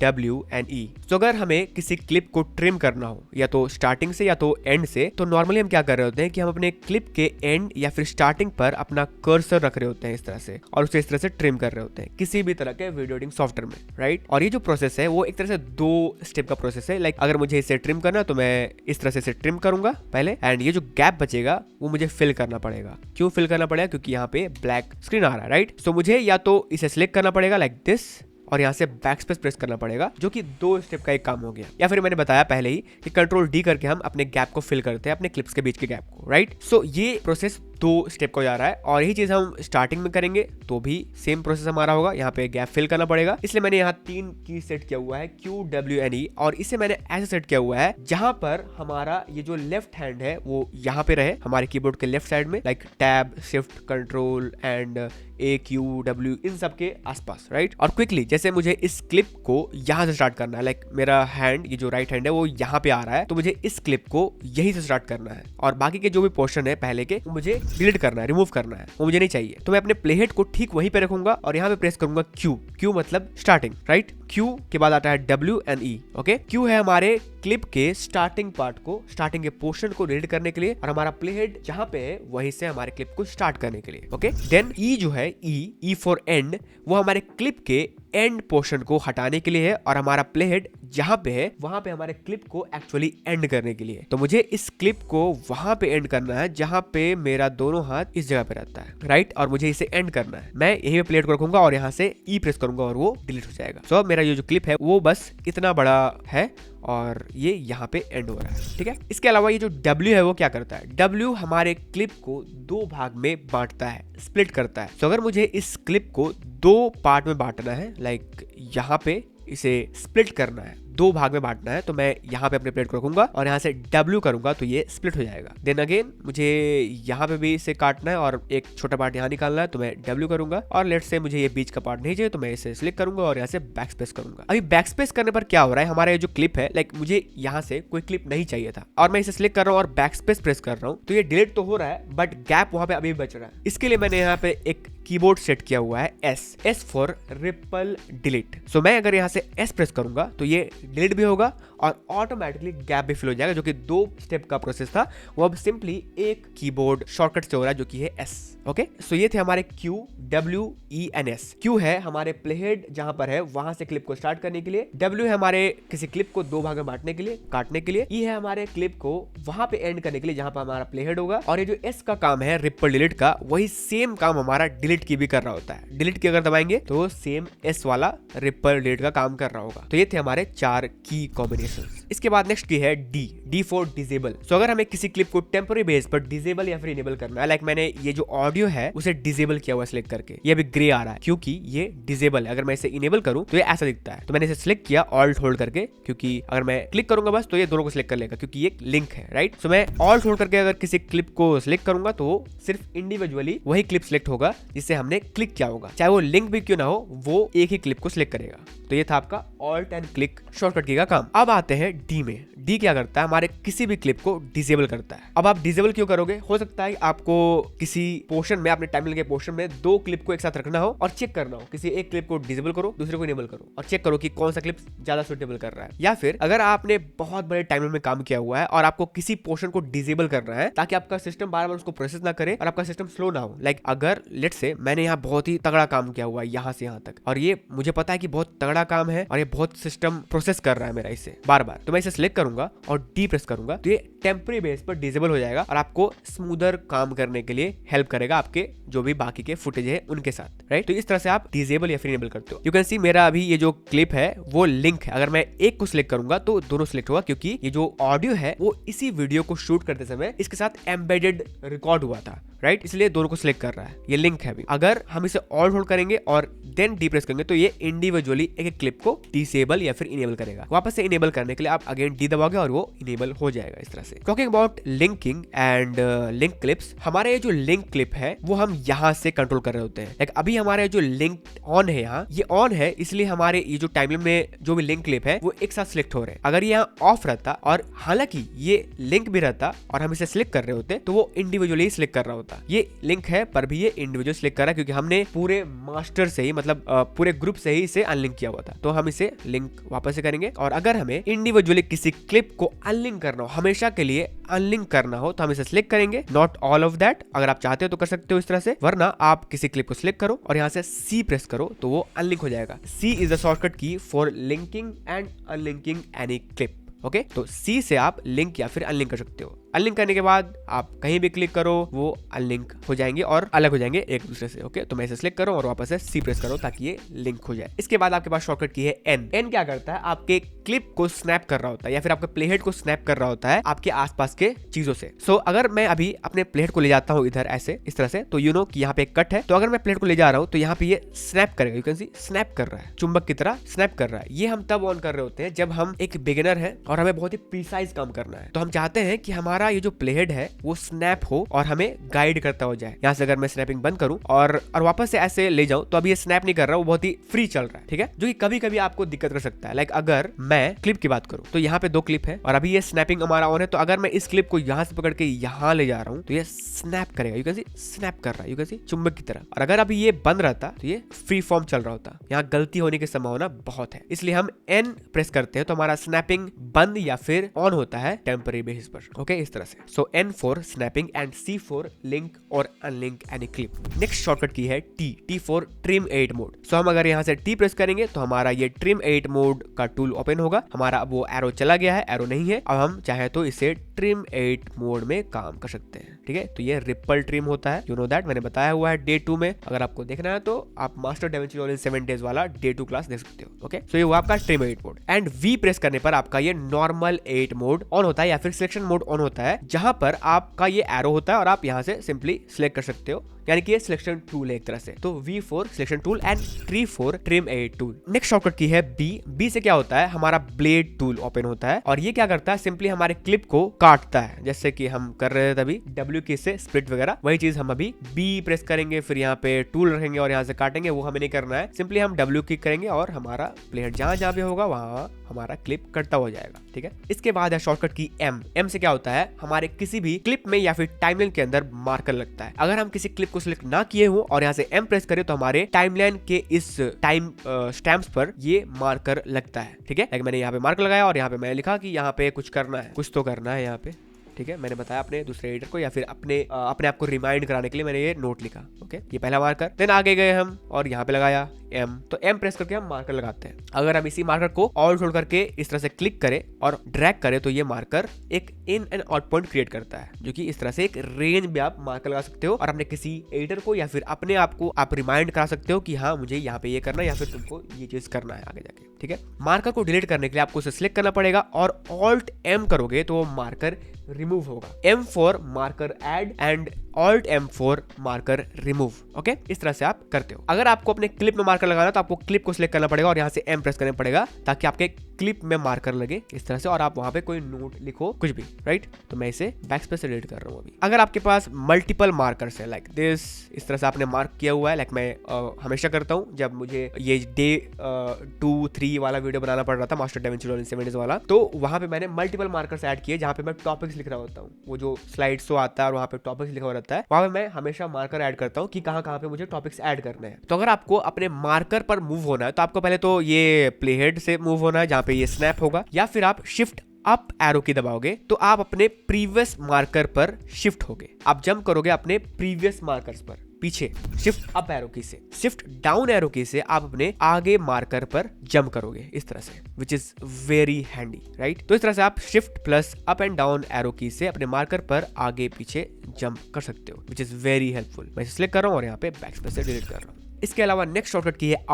W and E। तो अगर हमें किसी क्लिप को ट्रिम करना हो या तो स्टार्टिंग से या तो एंड से, तो नॉर्मली हम क्या कर रहे होते हैं कि हम अपने क्लिप के एंड या फिर स्टार्टिंग पर अपना कर्सर रख रहे होते हैं इस तरह से, और उसे इस तरह से ट्रिम कर रहे होते हैं किसी भी तरह के वीडियो एडिटिंग सॉफ्टवेयर में, राइट। और ये जो प्रोसेस है वो एक तरह से 2 स्टेप का प्रोसेस है। लाइक अगर मुझे इसे ट्रिम करना तो मैं इस तरह से इसे ट्रिम करूंगा पहले, एंड ये जो गैप बचेगा वो मुझे फिल करना पड़ेगा। क्यों फिल करना पड़ेगा, क्योंकि यहाँ पे ब्लैक स्क्रीन आ रहा है, राइट। सो मुझे या तो इसे सिलेक्ट करना पड़ेगा लाइक दिस और यहाँ से बैक स्पेस प्रेस करना पड़ेगा, जो कि 2 स्टेप का एक काम हो गया। या फिर मैंने बताया पहले ही कि कंट्रोल डी करके हम अपने गैप को फिल करते हैं, अपने क्लिप्स के बीच के गैप को, राइट। सो ये प्रोसेस 2 स्टेप को जा रहा है और यही चीज हम स्टार्टिंग में करेंगे तो भी सेम प्रोसेस हमारा होगा। यहाँ पे गैप फिल करना पड़ेगा, इसलिए मैंने यहाँ 3 की सेट किया हुआ है, Q, W एंड E, और इसे मैंने ऐसे सेट किया हुआ है जहां पर हमारा ये जो लेफ्ट हैंड है वो यहाँ पे रहे हमारे कीबोर्ड के लेफ्ट साइड में, like tab, shift, control and A, Q, W इन सब के आसपास, राइट। और क्विकली जैसे मुझे इस क्लिप को यहाँ से स्टार्ट करना है, लाइक मेरा हैंड, ये जो राइट हैंड है वो यहाँ पे आ रहा है, तो मुझे इस क्लिप को यही से स्टार्ट करना है और बाकी के जो भी पोर्शन है पहले के वो मुझे डिलीट करना है, रिमूव करना है, वो मुझे नहीं चाहिए। तो मैं अपने प्लेहेड को ठीक वहीं पे रखूंगा और यहाँ पे प्रेस करूंगा Q मतलब स्टार्टिंग, राइट। Q के बाद आता है W and E। Okay, Q है हमारे क्लिप के स्टार्टिंग पार्ट को, स्टार्टिंग के पोर्शन को डिलीट करने के लिए, और हमारा प्लेहेड जहां पे है वहीं से हमारे क्लिप को स्टार्ट करने के लिए। ओके, देन E जो है E फॉर एंड, वो हमारे क्लिप के एंड पोर्शन को हटाने के लिए है और हमारा प्ले हेड जहां पे है वहां पे हमारे क्लिप को एक्चुअली एंड करने के लिए। तो मुझे इस क्लिप को वहां पे एंड करना है जहां पे मेरा दोनों हाथ इस जगह पे रहता है, राइट, और मुझे इसे एंड करना है। मैं यहीं पे प्ले हेड को रखूंगा और यहाँ से ई प्रेस करूंगा और वो डिलीट हो जाएगा। सो मेरा ये जो क्लिप है वो बस इतना बड़ा है और ये यहाँ पे एंड हो रहा है, ठीक है। इसके अलावा ये जो W है वो क्या करता है, W हमारे क्लिप को दो भाग में बांटता है, स्प्लिट करता है। तो अगर मुझे इस क्लिप को दो पार्ट में बांटना है, लाइक यहाँ पे इसे स्प्लिट करना है, दो भाग में बांटना है, तो मैं यहाँ पे अपने प्लेट को रखूंगा और यहाँ से W करूंगा तो ये स्प्लिट हो जाएगा। देन अगेन मुझे यहाँ पे भी इसे काटना है और एक छोटा पार्ट यहाँ निकालना है, तो मैं W करूंगा और लेट से मुझे ये बीच का पार्ट नहीं चाहिए तो मैं इसे सिलेक्ट करूंगा और यहाँ से बैक स्पेस करूंगा। अभी बैक स्पेस करने पर क्या हो रहा है, हमारा ये जो क्लिप है, लाइक मुझे यहाँ से कोई क्लिप नहीं चाहिए था और मैं इसे सिलेक्ट कर रहा हूँ और बैक स्पेस प्रेस कर रहा हूँ, तो ये डिलीट तो हो रहा है बट गैप वहां पे अभी बच रहा है। इसके लिए मैंने यहाँ पे एक कीबोर्ड सेट किया हुआ है S फॉर रिपल डिलीट। सो मैं अगर यहाँ से S प्रेस करूंगा तो ये डिलीट भी होगा और ऑटोमेटिकली गैप भी फिल हो जाएगा, जो कि 2 स्टेप का प्रोसेस था वो अब सिंपली एक कीबोर्ड शॉर्टकट से हो रहा है जो कि है S। ओके, सो ये थे हमारे Q, W, E and S। Q है हमारे प्ले हेड जहां पर है वहां से क्लिप को स्टार्ट करने के लिए, W है हमारे किसी क्लिप को दो भाग में बांटने के लिए, काटने के लिए, E है हमारे क्लिप को वहां पे एंड करने के लिए जहां पर हमारा प्ले हेड होगा, और ये जो S का काम है रिपल डिलीट का, वही सेम काम हमारा डिलीट की भी कर रहा होता है। डिलीट की अगर दबाएंगे तो सेम S वाला रिपल डिलीट का काम कर रहा होगा। तो ये थे हमारे 4 की कॉम्बिनेशंस। इसके बाद नेक्स्ट की है D फॉर डिसेबल। सो अगर हमें किसी क्लिप को टेम्पररी बेस पर डिसेबल या फिर इनेबल करना है, लाइक मैंने ये जो ऑडियो है उसे डिसेबल किया हुआ सिलेक्ट करके, ये अभी ग्रे आ रहा है क्योंकि ये डिसेबल है। अगर मैं इसे इनेबल करूं तो ये ऐसा दिखता है, तो मैंने इसे सिलेक्ट किया ऑल्ट होल्ड करके, क्योंकि अगर मैं क्लिक करूंगा बस तो ये दोनों को सिलेक्ट कर लेगा क्योंकि ये लिंक है, राइट। सो मैं ऑल्ट होल्ड करके अगर किसी क्लिप को सिलेक्ट करूंगा तो सिर्फ इंडिविजुअली वही क्लिप सिलेक्ट होगा जिससे हमने क्लिक किया होगा, चाहे वो लिंक भी क्यों ना हो, वो एक ही क्लिप को सिलेक्ट करेगा। तो ये था आपका ऑल्ट एंड क्लिक शॉर्टकट की का काम। अब आते हैं D में। D क्या करता है, हमारे किसी भी क्लिप को डिसेबल करता है। अब आप डिसेबल क्यों करोगे, हो सकता है आपको किसी पोर्शन में, अपने टाइमलाइन के पोर्शन में 2 क्लिप को एक साथ रखना हो और चेक करना हो, किसी एक क्लिप को डिसेबल करो, दूसरे को इनेबल करो और चेक करो कि कौन सा क्लिप ज्यादा सुटेबल कर रहा है। या फिर अगर आपने बहुत बड़े टाइमलाइन में काम किया हुआ है और आपको किसी पोर्शन को डिसेबल करना है ताकि आपका सिस्टम बार बार उसको प्रोसेस ना करे और आपका सिस्टम स्लो ना हो। लाइक अगर लेट्स से मैंने यहाँ बहुत ही तगड़ा काम किया हुआ है यहाँ से यहाँ तक, और ये मुझे पता है कि बहुत तगड़ा काम है और ये बहुत सिस्टम प्रोसेस कर रहा है मेरा इसे बार बार, तो मैं इसे सिलेक्ट करूंगा और D प्रेस करूंगा तो ये टेम्पररी बेस पर डिसेबल हो जाएगा और आपको स्मूदर काम करने के लिए हेल्प करेगा आपके जो भी बाकी के फुटेज है उनके साथ, राइट। तो इस तरह से आप डिसेबल या फिर इनेबल करते हो। यू कैन सी मेरा अभी ये जो क्लिप है वो लिंक है, अगर मैं एक को सिलेक्ट करूंगा तो दोनों सिलेक्ट होगा क्योंकि ये जो ऑडियो है वो इसी वीडियो को शूट करते समय इसके साथ एम्बेडेड रिकॉर्ड हुआ था, राइट, इसलिए दोनों को सिलेक्ट कर रहा है। ये लिंक है अभी। अगर हम इसे ऑल्ट होल्ड करेंगे और देन D प्रेस करेंगे तो ये इंडिविजुअली एक क्लिप को डिसेबल या फिर इनेबल करेगा। वापस से इनेबल करने के लिए आप अगेन D दबाओगे और वो इनेबल हो जाएगा इस तरह से। Talking about linking and link clips, हमारे जो लिंक क्लिप है वो हम यहाँ से कंट्रोल कर रहे होते हैं। लाइक अभी हमारे जो लिंक ऑन है, यहाँ ये ऑन है, इसलिए हमारे ये जो टाइमलाइन में जो भी लिंक क्लिप है वो एक साथ सिलेक्ट हो रहे हैं। अगर ये यहाँ ऑफ रहता और हालांकि ये लिंक भी रहता और हम इसे सिलेक्ट कर रहे होते तो वो इंडिविजुअली सिलेक्ट कर रहा होता। ये लिंक है पर भी ये इंडिविजुअल सिलेक्ट कर रहा है क्योंकि हमने पूरे मास्टर से ही, मतलब पूरे ग्रुप से ही इसे अनलिंक किया हुआ था। तो हम इसे लिंक वापस से करेंगे और अगर हमें इंडिविजुअली किसी क्लिप को अनलिंक करना हो, हमेशा के लिए अनलिंक करना हो, तो हम इसे सिलेक्ट करेंगे नॉट ऑल ऑफ दैट। अगर आप चाहते हो तो कर सकते हो इस तरह से, वरना आप किसी क्लिप को सिलेक्ट करो और यहाँ से C प्रेस करो तो वो अनलिंक हो जाएगा। C इज द शॉर्टकट की for linking and unlinking any clip. Okay, तो C से आप लिंक या फिर अनलिंक कर सकते हो। अनलिंक करने के बाद आप कहीं भी क्लिक करो वो अनलिंक हो जाएंगे और अलग हो जाएंगे एक दूसरे से। ओके, तो मैं इसे सिलेक्ट करूं और वापस से C प्रेस करो ताकि ये लिंक हो जाए। इसके बाद आपके पास शॉर्टकट की है N क्या करता है, आपके क्लिप को स्नैप कर रहा होता है या फिर आपके प्लेहेड को स्नैप कर रहा होता है आपके आसपास के चीजों से। सो अगर मैं अभी अपने प्लेहेड को ले जाता हूँ इधर ऐसे इस तरह से, तो यू नो कि यहाँ पे एक कट है, तो अगर मैं प्लेहेड को ले जा रहा हूँ तो यहाँ पे ये स्नैप करेगा। यू कैन सी स्नैप कर रहा है, चुंबक की तरह स्नैप कर रहा है। ये हम तब ऑन कर रहे होते हैं जब हम एक बिगिनर है और हमें बहुत ही प्रिसाइज काम करना है, तो हम चाहते हैं कि हमारा ये जो प्लेहेड है वो स्नैप हो और हमें गाइड करता हो जाए। यहाँ से अगर मैं स्नैपिंग बंद करूं और वापस से ऐसे ले जाऊं तो अभी ये स्नैप नहीं कर रहा, वो बहुत ही फ्री चल रहा है, ठीक है, जो कि कभी कभी आपको दिक्कत कर सकता है। लाइक अगर मैं क्लिप की बात करूं तो यहाँ पे 2 क्लिप है और अभी ये स्नैपिंग हमारा ऑन है, तो अगर मैं इस क्लिप को यहाँ से पकड़ के यहाँ ले जा रहा हूँ तो ये स्नैप करेगा। यू कैन सी स्नैप कर रहा है, यू कैन सी चुंबक की तरह। और अगर अभी ये बंद रहता तो ये फ्री फॉर्म चल रहा होता। यहाँ गलती होने की संभावना बहुत है, इसलिए हम N प्रेस करते हैं तो हमारा स्नैपिंग बंद या फिर ऑन होता है टेम्पररी बेसिस पर। ओके, इस तरह से। So N for snapping and C for link और unlink any clip. Next shortcut key है T for trim edit mode. So हम अगर यहाँ से T प्रेस करेंगे तो हमारा ये ट्रिम एड मोड का टूल ओपन होगा। हमारा अब वो एरो चला गया है, एरो नहीं है। अब हम चाहे तो इसे ट्रिम एड मोड में काम कर सकते हैं, ठीक है। तो ये रिपल ट्रिम होता है, यू नो दैट, मैंने बताया हुआ है डे 2 में। अगर आपको देखना है तो आप master DaVinci Resolve in 7 days वाला डे 2 क्लास देख सकते हो, ओके। सो ये वो आपका trim edit mode. And V press करने पर आपका ये नॉर्मल एड मोड ऑन होता है या फिर सिलेक्शन मोड ऑन होता है, जहां पर आपका ये एरो होता है और आप यहाँ से सिंपली सिलेक्ट कर सकते हो, यानी कि ये सिलेक्शन टूल है एक तरह से। तो V for selection tool and T for trim edit tool. Next shortcut key है B से क्या होता है, हमारा ब्लेड टूल ओपन होता है और ये क्या करता है, सिंपली हमारे क्लिप को काटता है, जैसे कि हम कर रहे थे तभी W की से स्प्लिट वगैरह, वही चीज हम अभी B प्रेस करेंगे, फिर यहाँ पे टूल रखेंगे और यहाँ से काटेंगे, वो हमें नहीं करना है। सिंपली हम W क्लिक करेंगे और हमारा ब्लेड जहां भी होगा वहां हमारा क्लिप कटता हो जाएगा, ठीक है। इसके बाद है शॉर्टकट की M से क्या होता है, हमारे किसी भी क्लिप में या फिर टाइमलाइन के अंदर मार्कर लगता है। अगर हम किसी क्लिप को सिलेक्ट ना किए हो और यहाँ से M प्रेस करें तो हमारे टाइमलाइन के इस टाइम स्टैम्प्स पर ये मार्कर लगता है, ठीक है। लाइक मैंने यहाँ पे मार्कर लगाया और यहाँ पे मैंने लिखा कि यहाँ पे कुछ करना है, कुछ तो करना है यहाँ पे, ठीक है। मैंने बताया अपने दूसरे एडिटर को या फिर अपने आप को रिमाइंड कराने के लिए मैंने ये नोट लिखा, ओके। ये पहला मार्कर, देन आगे गए हम और यहाँ पे लगाया M, तो M प्रेस करके हम मार्कर लगाते हैं। अगर हम इसी मार्कर को ऑल्ट होल्ड करके इस तरह से क्लिक करें और ड्रैग करें तो ये मार्कर एक in and out point create करता है, जो कि इस तरह से एक रेंज में आप मार्कर लगा सकते हो और अपने किसी एडिटर को या फिर अपने आप को आप रिमाइंड करा सकते हो कि हाँ मुझे यहाँ पे ये करना है या फिर तुमको ये चीज करना है आगे जाके, ठीक है। मार्कर को डिलीट करने के लिए आपको उसे सिलेक्ट करना पड़ेगा और ऑल्ट M करोगे तो वो मार्कर रिमूव होगा। M for marker add and alt M for marker remove, okay. इस तरह से आप करते हो। अगर आपको अपने क्लिप में मार्कर लगाना तो आपको क्लिप को सिलेक्ट करना पड़ेगा और यहाँ से M प्रेस करना पड़ेगा ताकि आपके क्लिप में मार्कर लगे इस तरह से और आप वहां पे कोई नोट लिखो, कुछ भी, राइट। तो मैं इसे बैकस्पेस से डिलीट कर रहा हूँ अभी। अगर आपके पास मल्टीपल मार्कर्स है लाइक दिस, इस तरह से आपने मार्क किया हुआ है, लाइक मैं हमेशा करता हूँ जब मुझे ये डे 2-3 वाला वीडियो बनाना पड़ रहा था master DaVinci Resolve in 7 days वाला, तो वहां पे मैंने मल्टीपल मार्कर्स ऐड किए जहां पे मैं टॉपिक्स लिख रहा होता हूँ। वो जो स्लाइड शो आता है और वहां पे टॉपिक्स लिखा हुआ रहता है, वहां पे मैं हमेशा मार्कर ऐड करता हूँ कि कहाँ पे मुझे टॉपिक्स ऐड करने हैं। तो अगर आपको अपने मार्कर पर मूव होना है तो आपको पहले तो ये प्ले हेड से मूव होना है जहाँ पे ये स्नैप होगा, या फिर आप शिफ्ट अप एरो की दबाओगे तो आप अपने प्रीवियस मार्कर पर शिफ्ट होगे। आप जंप करोगे अपने प्रीवियस मार्कर्स पर पीछे शिफ्ट अप एरो की से, शिफ्ट डाउन एरो की से आप अपने आगे मार्कर पर जंप करोगे इस तरह से, विच इज वेरी हैंडी, राइट। तो इस तरह से आप shift plus up and down arrow की से अपने मार्कर पर आगे पीछे जंप कर सकते हो, विच इज वेरी हेल्पफुल। मैं सिलेक्ट कर रहा हूँ और यहाँ पे बैकस्पेस से डिलीट कर रहा हूँ। इसके अलावा नेक्स्ट शॉर्टकट की है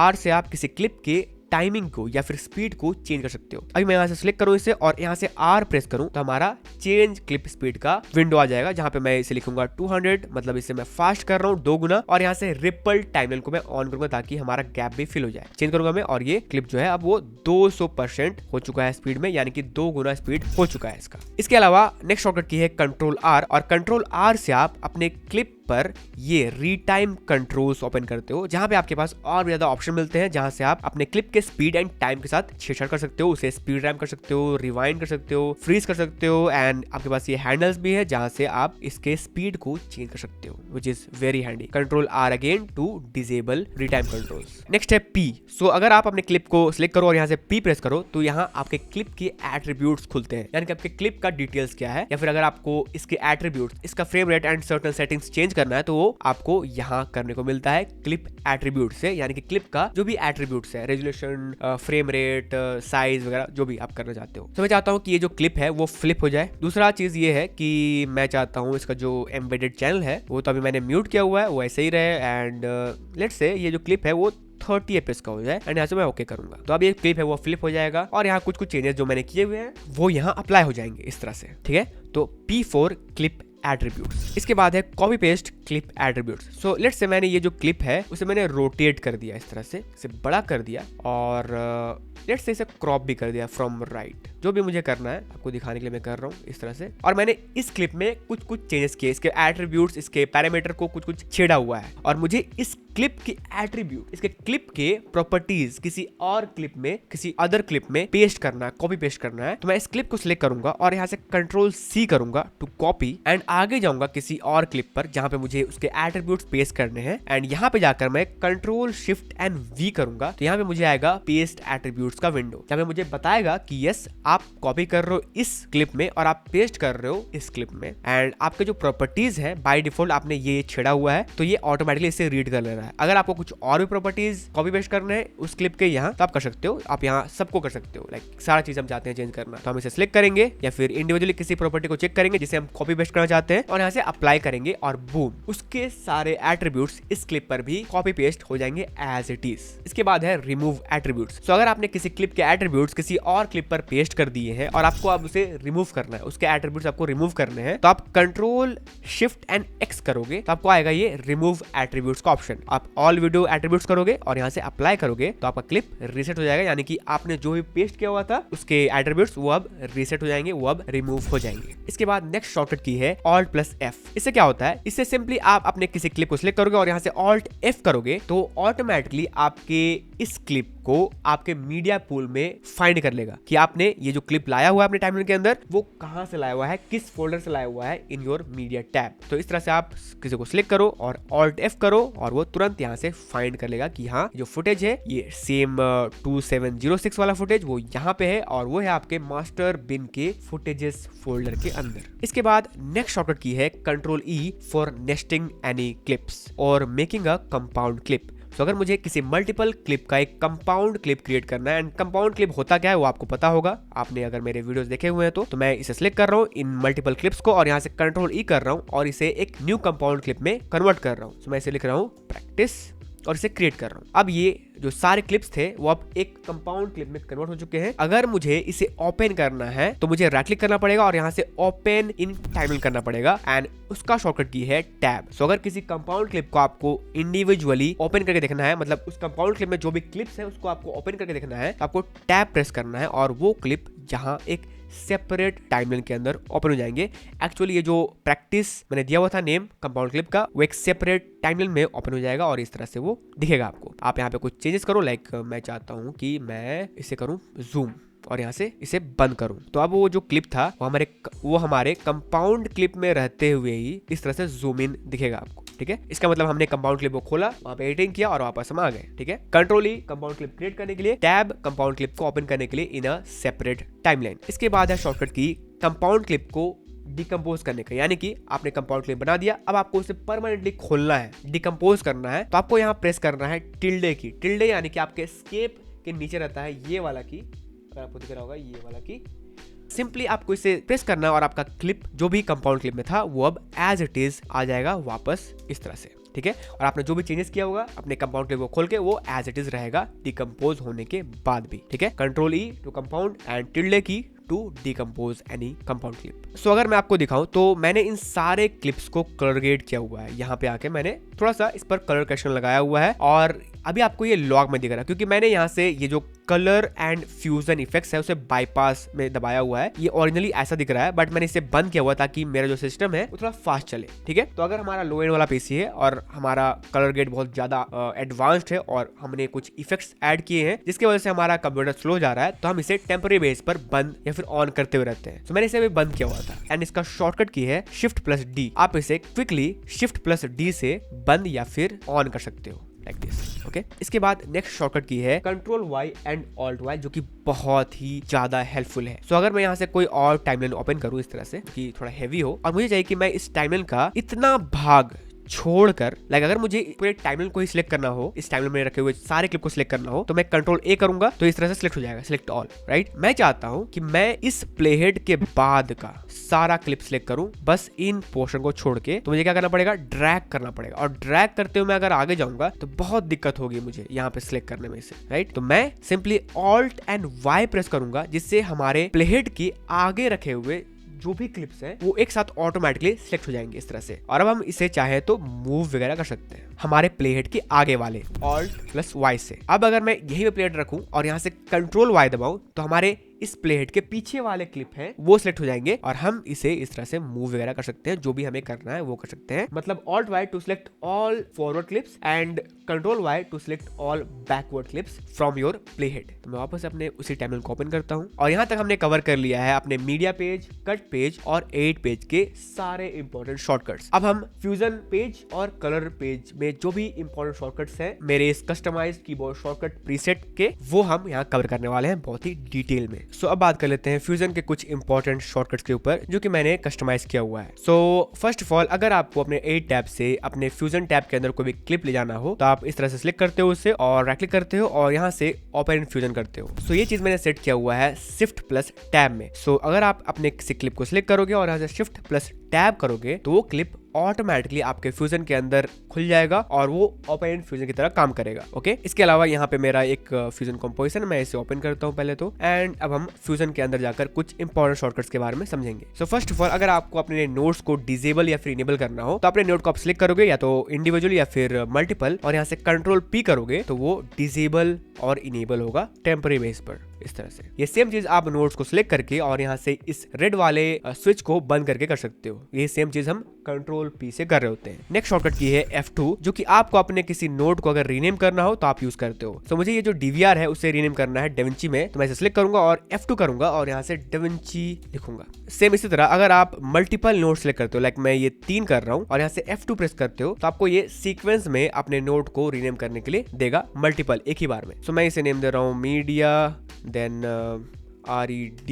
R से आप किसी क्लिप के टाइमिंग को या फिर स्पीड को चेंज कर सकते हो। अभी मैं यहाँ से सिलेक्ट करूँ इसे और यहाँ से R प्रेस करूँ तो हमारा चेंज क्लिप स्पीड का विंडो आ जाएगा, जहाँ पे मैं इसे लिखूंगा 200, मतलब इसे मैं फास्ट कर रहा हूँ 2 गुना, और यहाँ से रिपल टाइमलाइन को मैं ऑन करूंगा ताकि हमारा गैप भी फिल हो जाए। चेंज करूंगा मैं और ये क्लिप जो है अब वो 200% हो चुका है स्पीड में, यानी कि 2 गुना स्पीड हो चुका है इसका। इसके अलावा नेक्स्ट शॉर्टकट की है कंट्रोल R, और कंट्रोल R से आप अपने क्लिप पर ये रीटाइम कंट्रोल्स ओपन करते हो, जहां पे आपके पास और भी ज्यादा ऑप्शन मिलते हैं, जहां से आप अपने क्लिप के स्पीड एंड टाइम के साथ छेड़छाड़ कर सकते हो, उसे स्पीड रैम कर सकते हो, रिवाइंड कर सकते हो, फ्रीज कर सकते हो, एंड आपके पास ये हैंडल्स भी है जहां से आप इसके स्पीड को चेंज कर सकते हो, which is very handy. Control R again to disable retime controls. Next है P। सो अगर आप अपने क्लिप को सिलेक्ट करो और यहाँ से P प्रेस करो तो यहाँ आपके क्लिप के एट्रीब्यूट्स खुलते हैं, यानी कि आपके क्लिप का डिटेल्स क्या है, या फिर अगर आपको इसके एट्रीब्यूट्स, इसका frame rate and certain settings change करना है तो वो आपको यहाँ करने को मिलता है क्लिप एट्रीब्यूट से, यानी कि क्लिप का जो भी एट्रीब्यूट्स है, रेजोल्यूशन, फ्रेम रेट, साइज वगैरह जो भी आप करना चाहते हो। तो मैं चाहता हूँ कि ये जो क्लिप है वो फ्लिप हो जाए। दूसरा चीज ये है कि मैं चाहता हूँ इसका जो एम्बेडेड चैनल है वो तो अभी मैंने म्यूट किया हुआ है, वो ऐसे ही रहे, एंड लेट्स से ये जो क्लिप है वो 30 FPS का हो जाए, एंड यहाँ से मैं ओके करूंगा तो अब ये क्लिप है वो फ्लिप हो जाएगा और यहाँ कुछ चेंजेस जो मैंने किए हुए हैं वो यहाँ अप्लाई हो जाएंगे इस तरह से, ठीक है। तो P फॉर क्लिप एट्रीब्यूट्स। इसके बाद है copy paste clip attributes. So let's say मैंने ये जो क्लिप है उसे मैंने रोटेट कर दिया इस तरह से, इसे बड़ा कर दिया और लेट्स से इसे क्रॉप भी कर दिया फ्रॉम राइट। जो भी मुझे करना है आपको दिखाने के लिए मैं कर रहा हूँ इस तरह से, और मैंने इस क्लिप में कुछ चेंजेस किए, इसके एट्रीब्यूट्स, इसके पैरामीटर को कुछ छेड़ा हुआ है, और मुझे इस क्लिप की एट्रीब्यूट, इसके क्लिप के प्रॉपर्टीज किसी और क्लिप में, किसी अदर क्लिप में पेस्ट करना है, कॉपी पेस्ट करना है, तो मैं इस क्लिप को सिलेक्ट करूंगा और यहाँ से कंट्रोल C करूंगा टू कॉपी एंड आगे जाऊंगा किसी और क्लिप पर जहां पे मुझे उसके एट्रीब्यूट्स पेस्ट करने हैं एंड यहाँ पे जाकर मैं कंट्रोल शिफ्ट एंड V करूंगा तो यहाँ पे मुझे आएगा पेस्ट एट्रीब्यूट्स का विंडो, जहाँ पे मुझे बताएगा कि यस आप कॉपी कर रहे हो इस क्लिप में और आप पेस्ट कर रहे हो इस क्लिप में एंड आपके जो प्रॉपर्टीज है बाय डिफॉल्ट आपने ये छेड़ा हुआ है तो ये ऑटोमेटिकली इसे रीड कर ले रहा है। अगर आपको कुछ और भी प्रॉपर्टीज कॉपी पेस्ट करने हैं उस क्लिप के यहाँ तो आप कर सकते हो, आप यहाँ सबको कर सकते हो, लाइक सारा चीज हम चाहते हैं चेंज करना तो हम इसे सिलेक्ट करेंगे या फिर इंडिविजुअली किसी प्रॉपर्टी को चेक करेंगे जिसे हम कॉपी पेस्ट करना चाहते हैं और यहाँ से अप्लाई करेंगे और बूम उसके सारे एट्रीब्यूट्स इस क्लिप पर भी कॉपी पेस्ट हो जाएंगे एज इट इज। इसके बाद है रिमूव एट्रीब्यूट्स। तो अगर आपने किसी क्लिप के एट्रीब्यूट्स किसी और क्लिप पर पेस्ट कर दिए हैं और आपको अब उसे रिमूव करना है, उसके एट्रीब्यूट्स आपको रिमूव करने हैं तो आप कंट्रोल शिफ्ट एंड X करोगे तो आपको आएगा ये रिमूव एट्रीब्यूट्स का ऑप्शन। आप ऑल वीडियो एट्रीब्यूट्स करोगे और यहाँ से अप्लाई करोगे तो आपका क्लिप रीसेट हो जाएगा, यानी कि आपने जो भी पेस्ट किया हुआ था उसके एट्रीब्यूट्स वो अब रीसेट हो जाएंगे, वो अब रिमूव हो जाएंगे। इसके बाद नेक्स्ट शॉर्टकट की है Alt+F। इससे क्या होता है, इससे सिंपली आप अपने किसी क्लिप को सिलेक्ट करोगे और यहाँ से Alt+F करोगे तो ऑटोमेटिकली आपके इस क्लिप को आपके मीडिया पूल में फाइंड कर लेगा कि आपने ये जो क्लिप लाया हुआ है अपने टाइमलाइन के अंदर वो कहां से लाया हुआ है, किस फोल्डर से लाया हुआ है इन योर मीडिया टैब। तो इस तरह से आप किसी को सिलेक्ट करो और Alt+F करो और वो तुरंत यहां से फाइंड कर लेगा कि हाँ जो फुटेज है ये सेम 2706 वाला फुटेज वो यहाँ पे है और वो है आपके मास्टर बिन के फुटेजेस फोल्डर के अंदर। इसके बाद नेक्स्ट शॉर्टकट की है Ctrl+E for nesting any clips और मेकिंग अ कंपाउंड क्लिप। तो अगर मुझे किसी मल्टीपल क्लिप का एक कंपाउंड क्लिप क्रिएट करना है एंड कंपाउंड क्लिप होता क्या है वो आपको पता होगा, आपने अगर मेरे वीडियोस देखे हुए हैं तो मैं इसे सिलेक्ट कर रहा हूँ इन मल्टीपल क्लिप्स को और यहाँ से Ctrl+E कर रहा हूँ और इसे एक न्यू कंपाउंड क्लिप में कन्वर्ट कर रहा हूँ। तो मैं इसे लिख रहा हूँ प्रैक्टिस और इसे क्रिएट कर रहा हूँ। अब ये जो सारे क्लिप्स थे वो अब एक कंपाउंड क्लिप में कन्वर्ट हो चुके हैं। अगर मुझे इसे ओपन करना है तो मुझे राइट क्लिक करना पड़ेगा और यहाँ से ओपन इन टाइमलाइन करना पड़ेगा एंड उसका शॉर्टकट की है टैब। सो अगर किसी कंपाउंड क्लिप को आपको इंडिविजुअली ओपन करके देखना है, मतलब उस कंपाउंड क्लिप में जो भी क्लिप्स है उसको आपको ओपन करके देखना है तो आपको टैब प्रेस करना है और वो क्लिप जहाँ एक सेपरेट टाइमलाइन के अंदर ओपन हो जाएंगे। एक्चुअली ये जो प्रैक्टिस मैंने दिया हुआ था नेम कंपाउंड क्लिप का वो एक सेपरेट टाइमलाइन में ओपन हो जाएगा और इस तरह से वो दिखेगा आपको। आप यहाँ पे कुछ चेंजेस करो, लाइक मैं चाहता हूँ कि मैं इसे करूँ जूम और यहाँ से इसे बंद करूं तो अब वो जो क्लिप था वो हमारे कंपाउंड क्लिप में रहते हुए ही इस तरह से जूम इन दिखेगा आपको। ठीक है, इसका मतलब हमने कंपाउंड क्लिप को खोला, वहां पे एडिटिंग किया और वापस हम आ गए। ठीक है, Ctrl+E कंपाउंड क्लिप क्रिएट करने के लिए, टैब कंपाउंड क्लिप को ओपन करने के लिए इन अ सेपरेट टाइमलाइन। इसके बाद है शॉर्टकट की कंपाउंड क्लिप को डिकम्पोज करने का, यानी कि आपने कंपाउंड क्लिप बना दिया, अब आपको उसे परमानेंटली खोलना है, डिकम्पोज करना है तो आपको यहाँ प्रेस करना है टिल्डे की। टिल्डे यानी कि आपके एस्केप के नीचे रहता है ये वाला की, अगर आपको दिख रहा होगा ये वाला की, सिंपली आपको इसे प्रेस करना और आपका क्लिप जो भी कंपाउंड क्लिप में था वो अब एज इट इज आ जाएगा वापस इस तरह से। ठीक है, और आपने जो भी चेंजेस किया होगा अपने कंपाउंड क्लिप को खोल के वो एज इट इज रहेगा डिकम्पोज होने के बाद भी। ठीक है, Ctrl+E to compound and tilde key to decompose any compound clip. So अगर मैं आपको दिखाऊं तो मैंने इन सारे क्लिप्स को कलर ग्रेड किया हुआ है। यहाँ पे आके मैंने थोड़ा सा इस पर कलर करेक्शन लगाया हुआ है और अभी आपको ये लॉग में दिख रहा है क्योंकि मैंने यहाँ से ये जो कलर एंड फ्यूजन इफेक्ट्स है उसे बाईपास में दबाया हुआ है। ये ओरिजिनली ऐसा दिख रहा है बट मैंने इसे बंद किया हुआ ताकि मेरा जो सिस्टम है वो थोड़ा फास्ट चले। ठीक है, तो अगर हमारा लो एंड वाला पीसी है और हमारा कलर ग्रेड बहुत ज्यादा एडवांस्ड है और हमने कुछ इफेक्ट्स ऐड किए हैं जिसकी वजह से हमारा कंप्यूटर स्लो जा रहा है तो हम इसे टेम्परेरी बेस पर बंद या फिर ऑन करते हुए रहते हैं। तो मैंने इसे अभी बंद किया हुआ था एंड इसका शॉर्टकट की है Shift+D। आप इसे क्विकली Shift+D से बंद या फिर ऑन कर सकते हो लाइक दिस। ओके, इसके बाद नेक्स्ट शॉर्टकट की है Ctrl+Y एंड Alt+Y जो कि बहुत ही ज्यादा हेल्पफुल है। सो अगर मैं यहाँ से कोई और टाइमलाइन ओपन करूँ इस तरह से कि थोड़ा हैवी हो और मुझे चाहिए कि मैं इस टाइमलाइन का इतना भाग छोड़कर, लाइक अगर मुझे पूरे टाइमलाइन को ही सिलेक्ट करना हो, इस टाइमलाइन में रखे हुए सारे क्लिप को सिलेक्ट करना हो तो मैं Ctrl+A करूंगा तो इस तरह से सिलेक्ट हो जाएगा, सिलेक्ट ऑल। राइट, मैं चाहता हूं कि मैं इस प्लेहेड के बाद का सारा क्लिप सिलेक्ट करूं बस इन पोर्शन को छोड़ के, तो मुझे क्या करना पड़ेगा, ड्रैग करना पड़ेगा और ड्रैग करते हुए मैं अगर आगे जाऊंगा तो बहुत दिक्कत होगी मुझे यहाँ पे सिलेक्ट करने में इसे। राइट, तो मैं simply Alt and Y press करूंगा जिससे हमारे प्लेहेड के आगे रखे हुए जो भी क्लिप्स हैं वो एक साथ ऑटोमेटिकली सिलेक्ट हो जाएंगे इस तरह से। और अब हम इसे चाहे तो मूव वगैरह कर सकते हैं हमारे प्लेहेड के आगे वाले Alt+Y से। अब अगर मैं यही पे प्लेहेड रखूं और यहाँ से Ctrl+Y दबाऊं तो हमारे इस प्लेहेड के पीछे वाले क्लिप हैं वो सिलेक्ट हो जाएंगे और हम इसे इस तरह से मूव वगैरह कर सकते हैं, जो भी हमें करना है वो कर सकते हैं। मतलब Alt Y to select all forward clips and Ctrl Y to select all backward clips from your playhead. तो मैं वापस अपने उसी टाइमलाइन को ओपन करता हूं और यहां तक हमने कवर कर लिया है अपने मीडिया पेज, कट पेज और एडिट पेज के सारे इंपॉर्टेंट शॉर्टकट्स। अब हम फ्यूजन पेज और कलर पेज में जो भी इंपॉर्टेंट शॉर्टकट्स हैं मेरे इस कस्टमाइज्ड कीबोर्ड शॉर्टकट प्रीसेट के, वो हम यहाँ कवर करने वाले हैं बहुत ही डिटेल में। सो अब बात कर लेते हैं फ्यूजन के कुछ इंपॉर्टेंट शॉर्टकट्स के ऊपर जो कि मैंने कस्टमाइज किया हुआ है। सो फर्स्ट ऑफ ऑल, अगर आपको अपने एडिट टैब से अपने फ्यूजन टैब के अंदर कोई भी क्लिप ले जाना हो तो आप इस तरह से सिलेक्ट करते हो उसे और राइट क्लिक करते हो और यहाँ से ओपन इन फ्यूजन करते हो। सो ये चीज मैंने सेट किया हुआ है शिफ्ट प्लस टैब में। सो अगर आप अपने किसी क्लिप को सिलेक्ट करोगे और यहाँ से शिफ्ट प्लस टैब करोगे तो वो क्लिप ऑटोमेटिकली आपके फ्यूजन के अंदर खुल जाएगा और वो ओपन इन फ्यूजन की तरह काम करेगा। ओके, इसके अलावा यहाँ पे मेरा एक फ्यूजन कंपोजिशन, मैं इसे ओपन करता हूँ पहले तो, एंड अब हम फ्यूजन के अंदर जाकर कुछ इंपॉर्टेंट शॉर्टकट्स के बारे में समझेंगे। सो फर्स्ट ऑफ ऑल, अगर आपको अपने नोट्स को डिसेबल या फिर इनेबल करना हो तो अपने नोट को आप सिलेक्ट करोगे या तो इंडिविजुअल या फिर मल्टीपल और यहाँ से Ctrl P करोगे तो वो डिसेबल और इनेबल होगा टेम्परेरी बेस पर। इस तरह से ये सेम चीज आप नोट्स को सिलेक्ट करके और यहाँ से इस रेड वाले स्विच को बंद करके कर सकते हो। ये सेम चीज हम Ctrl P से कर रहे होते हैं। नेक्स्ट शॉर्टकट की है F2, जो कि आपको अपने किसी नोट को अगर रीनेम करना हो तो आप यूज करते हो। तो मुझे ये जो DVR है उसे रीनेम करना है डेविंची में, तो मैं इसे सिलेक्ट करूंगा और F2 करूंगा और यहाँ से डेविंची लिखूंगा। सेम इसी तरह अगर आप मल्टीपल नोट सिलेक्ट करते हो, लाइक मैं ये 3 कर रहा हूँ और यहाँ से F2 प्रेस करते हो तो आपको ये सीक्वेंस में अपने नोट को रीनेम करने के लिए देगा मल्टीपल एक ही बार में। सो मैं इसे नेम दे रहा हूँ media, then RED,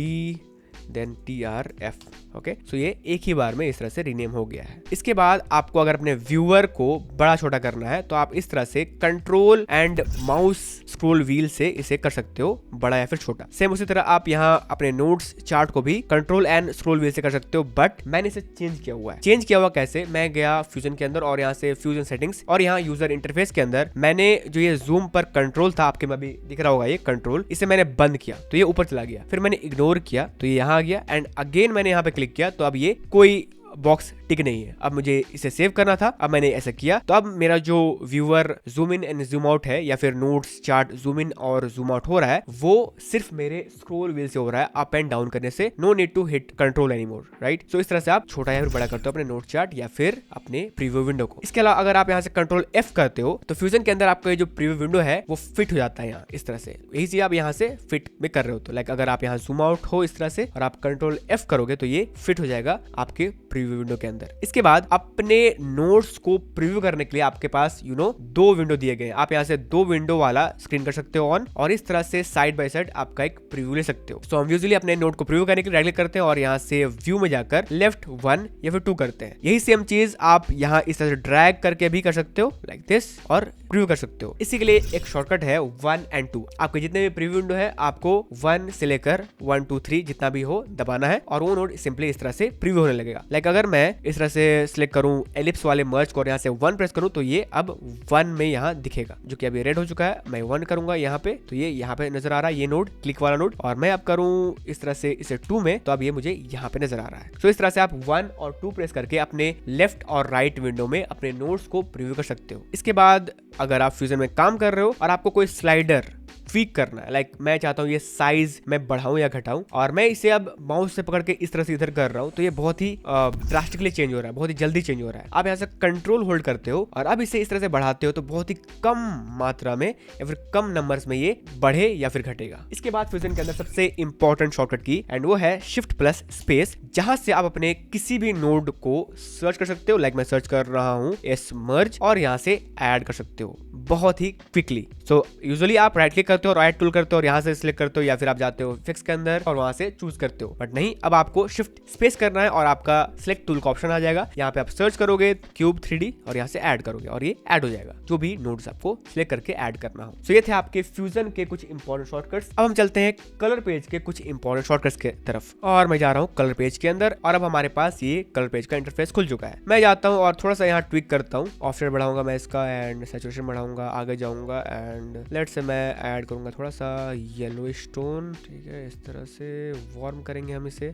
then TRF। Okay, so ये एक ही बार में इस तरह से रीनेम हो गया है। इसके बाद आपको अगर अपने व्यूअर को बड़ा छोटा करना है तो आप इस तरह से control and mouse scroll wheel से इसे कर सकते हो बड़ा या फिर छोटा। सेम उसी तरह आप यहाँ अपने नोट्स चार्ट को भी कंट्रोल एंड स्क्रॉल व्हील से कर सकते हो, बट मैंने इसे चेंज किया हुआ है। चेंज किया हुआ कैसे, मैं गया फ्यूजन के अंदर और यहाँ से फ्यूजन सेटिंग्स और यहाँ यूजर इंटरफेस के अंदर मैंने जो ये जूम पर कंट्रोल था, आपके में अभी दिख रहा होगा ये कंट्रोल, इसे मैंने बंद किया तो ये ऊपर चला गया। फिर मैंने इग्नोर किया तो ये यहाँ आ गया एंड अगेन मैंने यहाँ पे क्लिक किया तो अब ये कोई बॉक्स टिक नहीं है। अब मुझे इसे सेव करना था, अब मैंने ऐसा किया तो अब मेरा जो viewer zoom in and zoom out है या फिर नोट्स चार्ट जूम इन और जूम आउट हो रहा है वो सिर्फ मेरे स्क्रॉल व्हील से हो रहा है, अप एंड डाउन करने से। No need to hit control anymore, right. So इस तरह से आप छोटा या फिर बड़ा करते हो अपने नोट चार्ट या फिर अपने प्रीव्यू विंडो को। इसके अलावा अगर आप यहाँ से Ctrl F करते हो तो फ्यूजन के अंदर आपका ये जो प्रीव्यू विंडो है वो फिट हो जाता है यहाँ इस तरह से। यही चीज आप यहाँ से फिट में कर रहे हो तो लाइक अगर आप यहाँ जूम आउट हो इस तरह से और आप Ctrl F करोगे तो ये फिट हो जाएगा आपके प्रीव्यू विंडो के अंदर। इसके बाद अपने नोट्स को प्रीव्यू करने के लिए आपके पास दो विंडो दिए गए हैं। आप यहाँ से 2 विंडो वाला स्क्रीन कर सकते हो ऑन और इस तरह से साइड बाय साइड आपका एक प्रीव्यू ले सकते हो। सो हम यूजुअली अपने नोट को प्रीव्यू करने के लिए राइट क्लिक करते हैं और यहाँ से व्यू में जाकर लेफ्ट 1 या फिर 2 करते हैं। यही सेम चीज आप यहाँ इस तरह से ड्रैग करके भी कर सकते हो लाइक दिस और प्रीव्यू कर सकते हो। इसी के लिए एक शॉर्टकट है 1 एंड 2। आपके जितने भी प्रीव्यू विंडो है आपको 1 से लेकर 1 2 3 जितना भी हो दबाना है और वो नोट सिंपली इस तरह से प्रीव्यू होने लगेगा। लाइक अगर मैं इस तरह से सिलेक्ट करूं एलिप्स वाले मर्ज को और यहाँ से 1 प्रेस करूं तो ये अब 1 में यहाँ दिखेगा, जो कि अभी रेड हो चुका है। मैं 1 करूंगा यहाँ पे तो ये यहाँ पे नजर आ रहा है ये नोड, क्लिक वाला नोड, और मैं अब करूं इस तरह से इसे 2 में तो अब ये मुझे यहाँ पे नजर आ रहा है। सो इस तरह से आप 1 और 2 प्रेस करके अपने लेफ्ट और राइट विंडो में अपने नोट्स को प्रीव्यू कर सकते हो। इसके बाद अगर आप फ्यूजन में काम कर रहे हो और आपको कोई स्लाइडर ट्वीक करना है, लाइक मैं चाहता हूँ ये साइज मैं बढ़ाऊं या घटाऊं और मैं इसे अब माउस से पकड़ के इस तरह से इधर कर रहा हूँ तो ये बहुत ही ड्रास्टिकली चेंज हो रहा है, बहुत ही जल्दी चेंज हो रहा है। आप यहाँ से कंट्रोल होल्ड करते हो और अब इसे इस तरह से बढ़ाते हो तो बहुत ही कम मात्रा में या फिर कम नंबर्स में ये बढ़े या फिर घटेगा। इसके बाद फ्यूजन के अंदर सबसे इंपॉर्टेंट शॉर्टकट की एंड वो है शिफ्ट प्लस स्पेस, जहां से आप अपने किसी भी नोड को सर्च कर सकते हो। लाइक मैं सर्च कर रहा हूँ एस मर्ज और यहाँ से ऐड कर सकते हो बहुत ही क्विकली। सो यूजुअली आप राइट क्लिक करते हो और ऐड टूल करते हो और यहाँ से सिलेक्ट करते हो या फिर आप जाते हो फिक्स के अंदर और वहां से चूज करते हो, बट नहीं, अब आपको शिफ्ट स्पेस करना है और आपका सिलेक्ट टूल का ऑप्शन आ जाएगा। यहाँ पे आप सर्च करोगे क्यूब 3D और यहाँ से ऐड करोगे और ये ऐड हो जाएगा जो भी नोड्स आपको सिलेक्ट करके ऐड करना हो। सो ये थे आपके फ्यूजन के कुछ इंपॉर्टेंट शॉर्टकट्स। अब हम चलते हैं कलर पेज के कुछ इंपॉर्टेंट शॉर्टकट्स के तरफ और मैं जा रहा हूँ कलर पेज के अंदर और अब हमारे पास ये कलर पेज का इंटरफेस खुल चुका है। मैं जाता हूँ और थोड़ा सा यहाँ ट्विक करता हूँ, ऑप्शन बढ़ाऊंगा मैं इसका एंड सैचुरेशन बढ़ाऊंगा, आगे जाऊंगा एंड लेट से मैं ऐड करूंगा थोड़ा सा येलो स्टोन, ठीक है। इस तरह से वार्म करेंगे हम इसे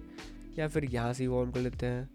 या फिर यहाँ से वार्म कर लेते हैं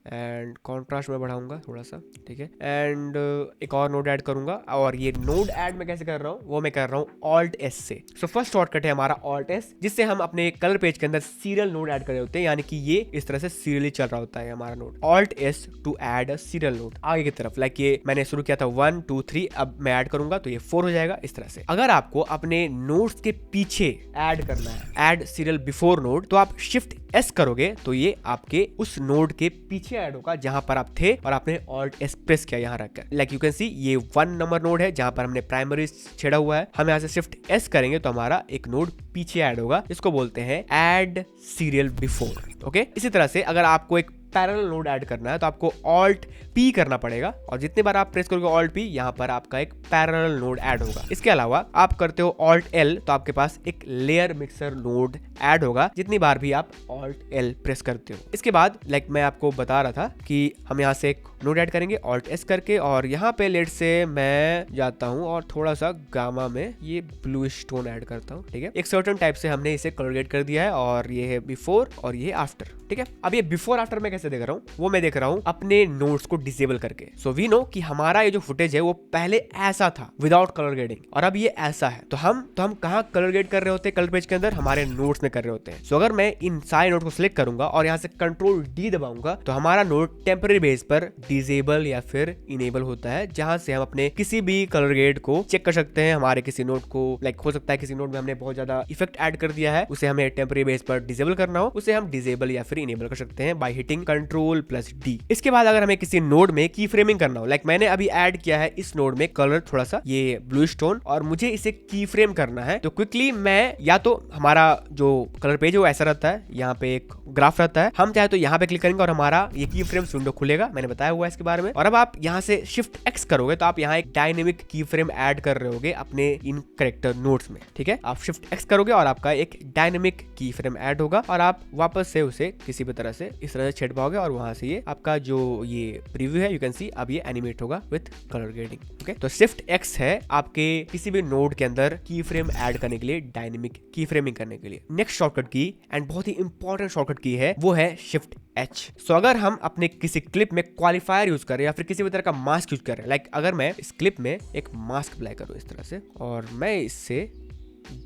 एंड कॉन्ट्रास्ट में बढ़ाऊंगा थोड़ा सा, ठीक है। एंड एक और नोड ऐड करूंगा, और ये नोड ऐड मैं कैसे कर रहा हूँ वो मैं कर रहा हूँ ऑल्ट एस से। सो फर्स्ट शॉर्टकट है हमारा ऑल्ट एस, जिससे हम अपने कलर पेज के अंदर सीरियल नोड ऐड कर रहे होते हैं, यानी कि ये इस तरह से सीरियली चल रहा होता है हमारा node. Alt S to add a serial node आगे की तरफ, लाइक ये मैंने शुरू किया था 1 2 3, अब मैं ऐड करूंगा तो ये 4 हो जाएगा इस तरह से। अगर आपको अपने नोड्स के पीछे ऐड करना है, ऐड सीरियल बिफोर नोड, तो आप शिफ्ट एस करोगे तो ये आपके उस नोड के पीछे ऐड होगा जहां पर आप थे और आपने ऑल्ट एस प्रेस किया यहाँ रखकर। लाइक यू कैन सी ये 1 नंबर नोड है जहां पर हमने प्राइमरी छेड़ा हुआ है। हम यहाँ से शिफ्ट एस करेंगे तो हमारा एक नोड पीछे ऐड होगा, इसको बोलते हैं ऐड सीरियल बिफोर। ओके, इसी तरह से अगर आपको एक पैरेलल नोड ऐड करना है तो आपको ऑल्ट पी करना पड़ेगा, और जितने बार आप प्रेस करोगे ऑल्ट पी, यहाँ पर आपका एक पैरेलल नोड ऐड होगा। इसके अलावा आप करते हो ऑल्ट एल तो आपके पास एक लेयर मिक्सर नोड ऐड होगा जितनी बार भी आप ऑल्ट एल प्रेस करते हो। इसके बाद लाइक मैं आपको बता रहा था कि हम यहाँ से एक नोड ऐड करेंगे ऑल्ट एस करके, और यहाँ पे लेट से मैं जाता हूँ और थोड़ा सा गामा में ये ब्लू स्टोन ऐड करता हूँ, ठीक है। एक सर्टेन टाइप से हमने इसे कलर ग्रेड कर दिया है, और ये है बिफोर और ये आफ्टर, ठीक है। अब ये बिफोर आफ्टर मैं कैसे देख रहा हूँ वो मैं देख रहा हूँ अपने नोड्स को डिसेबल करके। सो वी नो कि हमारा ये जो फुटेज है वो पहले ऐसा था विदाउट कलर ग्रेडिंग, और अब ये ऐसा है। तो हम कहाँ कलर ग्रेड कर रहे होते हैं कलर पेज के अंदर, हमारे नोड्स में कर रहे होते हैं। सो अगर मैं इन सारे नोड को सिलेक्ट करूंगा और यहाँ से कंट्रोल डी दबाऊंगा तो हमारा नोड टेम्पररी बेस पर डिसेबल या फिर इनेबल होता है, जहां से हम अपने किसी भी कलर ग्रेड को चेक कर सकते हैं। हमारे किसी नोड को लाइक हो सकता है किसी नोड में हमने बहुत ज्यादा इफेक्ट ऐड कर दिया है, उसे हमें टेम्पररी बेस पर डिसेबल करना हो, उसे हम डिसेबल या फिर इनेबल कर सकते हैं by hitting control plus D. इसके बाद अगर हमें किसी नोड में की फ्रेमिंग करना हो, लाइक मैंने अभी ऐड किया है इस नोड में कलर थोड़ा सा ये ब्लू स्टोन, और मुझे इसे की फ्रेम करना है, तो क्विकली मैं या तो हमारा जो कलर पेज है वो ऐसा रहता है, यहाँ पे एक ग्राफ रहता है, हम चाहे तो यहाँ पे क्लिक करेंगे और हमारा ये की फ्रेम विंडो खुलेगा, मैंने बताया हुआ है इसके बारे में। और अब आप यहाँ से शिफ्ट एक्स करोगे तो आप यहाँ एक डायनेमिक की फ्रेम ऐड कर रहे होगे अपने इन कैरेक्टर नोड्स में, ठीक है। आप शिफ्ट एक्स करोगे और आपका एक डायनेमिक की फ्रेम ऐड होगा, और आप वापस से उसे किसी भी तरह से इस तरह से छेड़ पाओगे, और वहां से ये आपका जो ये प्रीव्यू है यू कैन सी अब ये एनिमेट होगा विद कलर ग्रेडिंग, ओके। तो शिफ्ट एक्स है आपके किसी भी नोड के अंदर की फ्रेम ऐड करने के लिए, डायनेमिक की फ्रेमिंग करने के लिए। नेक्स्ट शॉर्टकट की एंड बहुत ही इंपॉर्टेंट शॉर्टकट की है वो है शिफ्ट एच। सो अगर हम अपने किसी क्लिप में क्वालिफायर यूज कर रहे हैं या फिर किसी भी तरह का मास्क यूज कर रहे हैं, लाइक अगर मैं इस क्लिप में एक मास्क अप्लाई करूं इस तरह से, और मैं इससे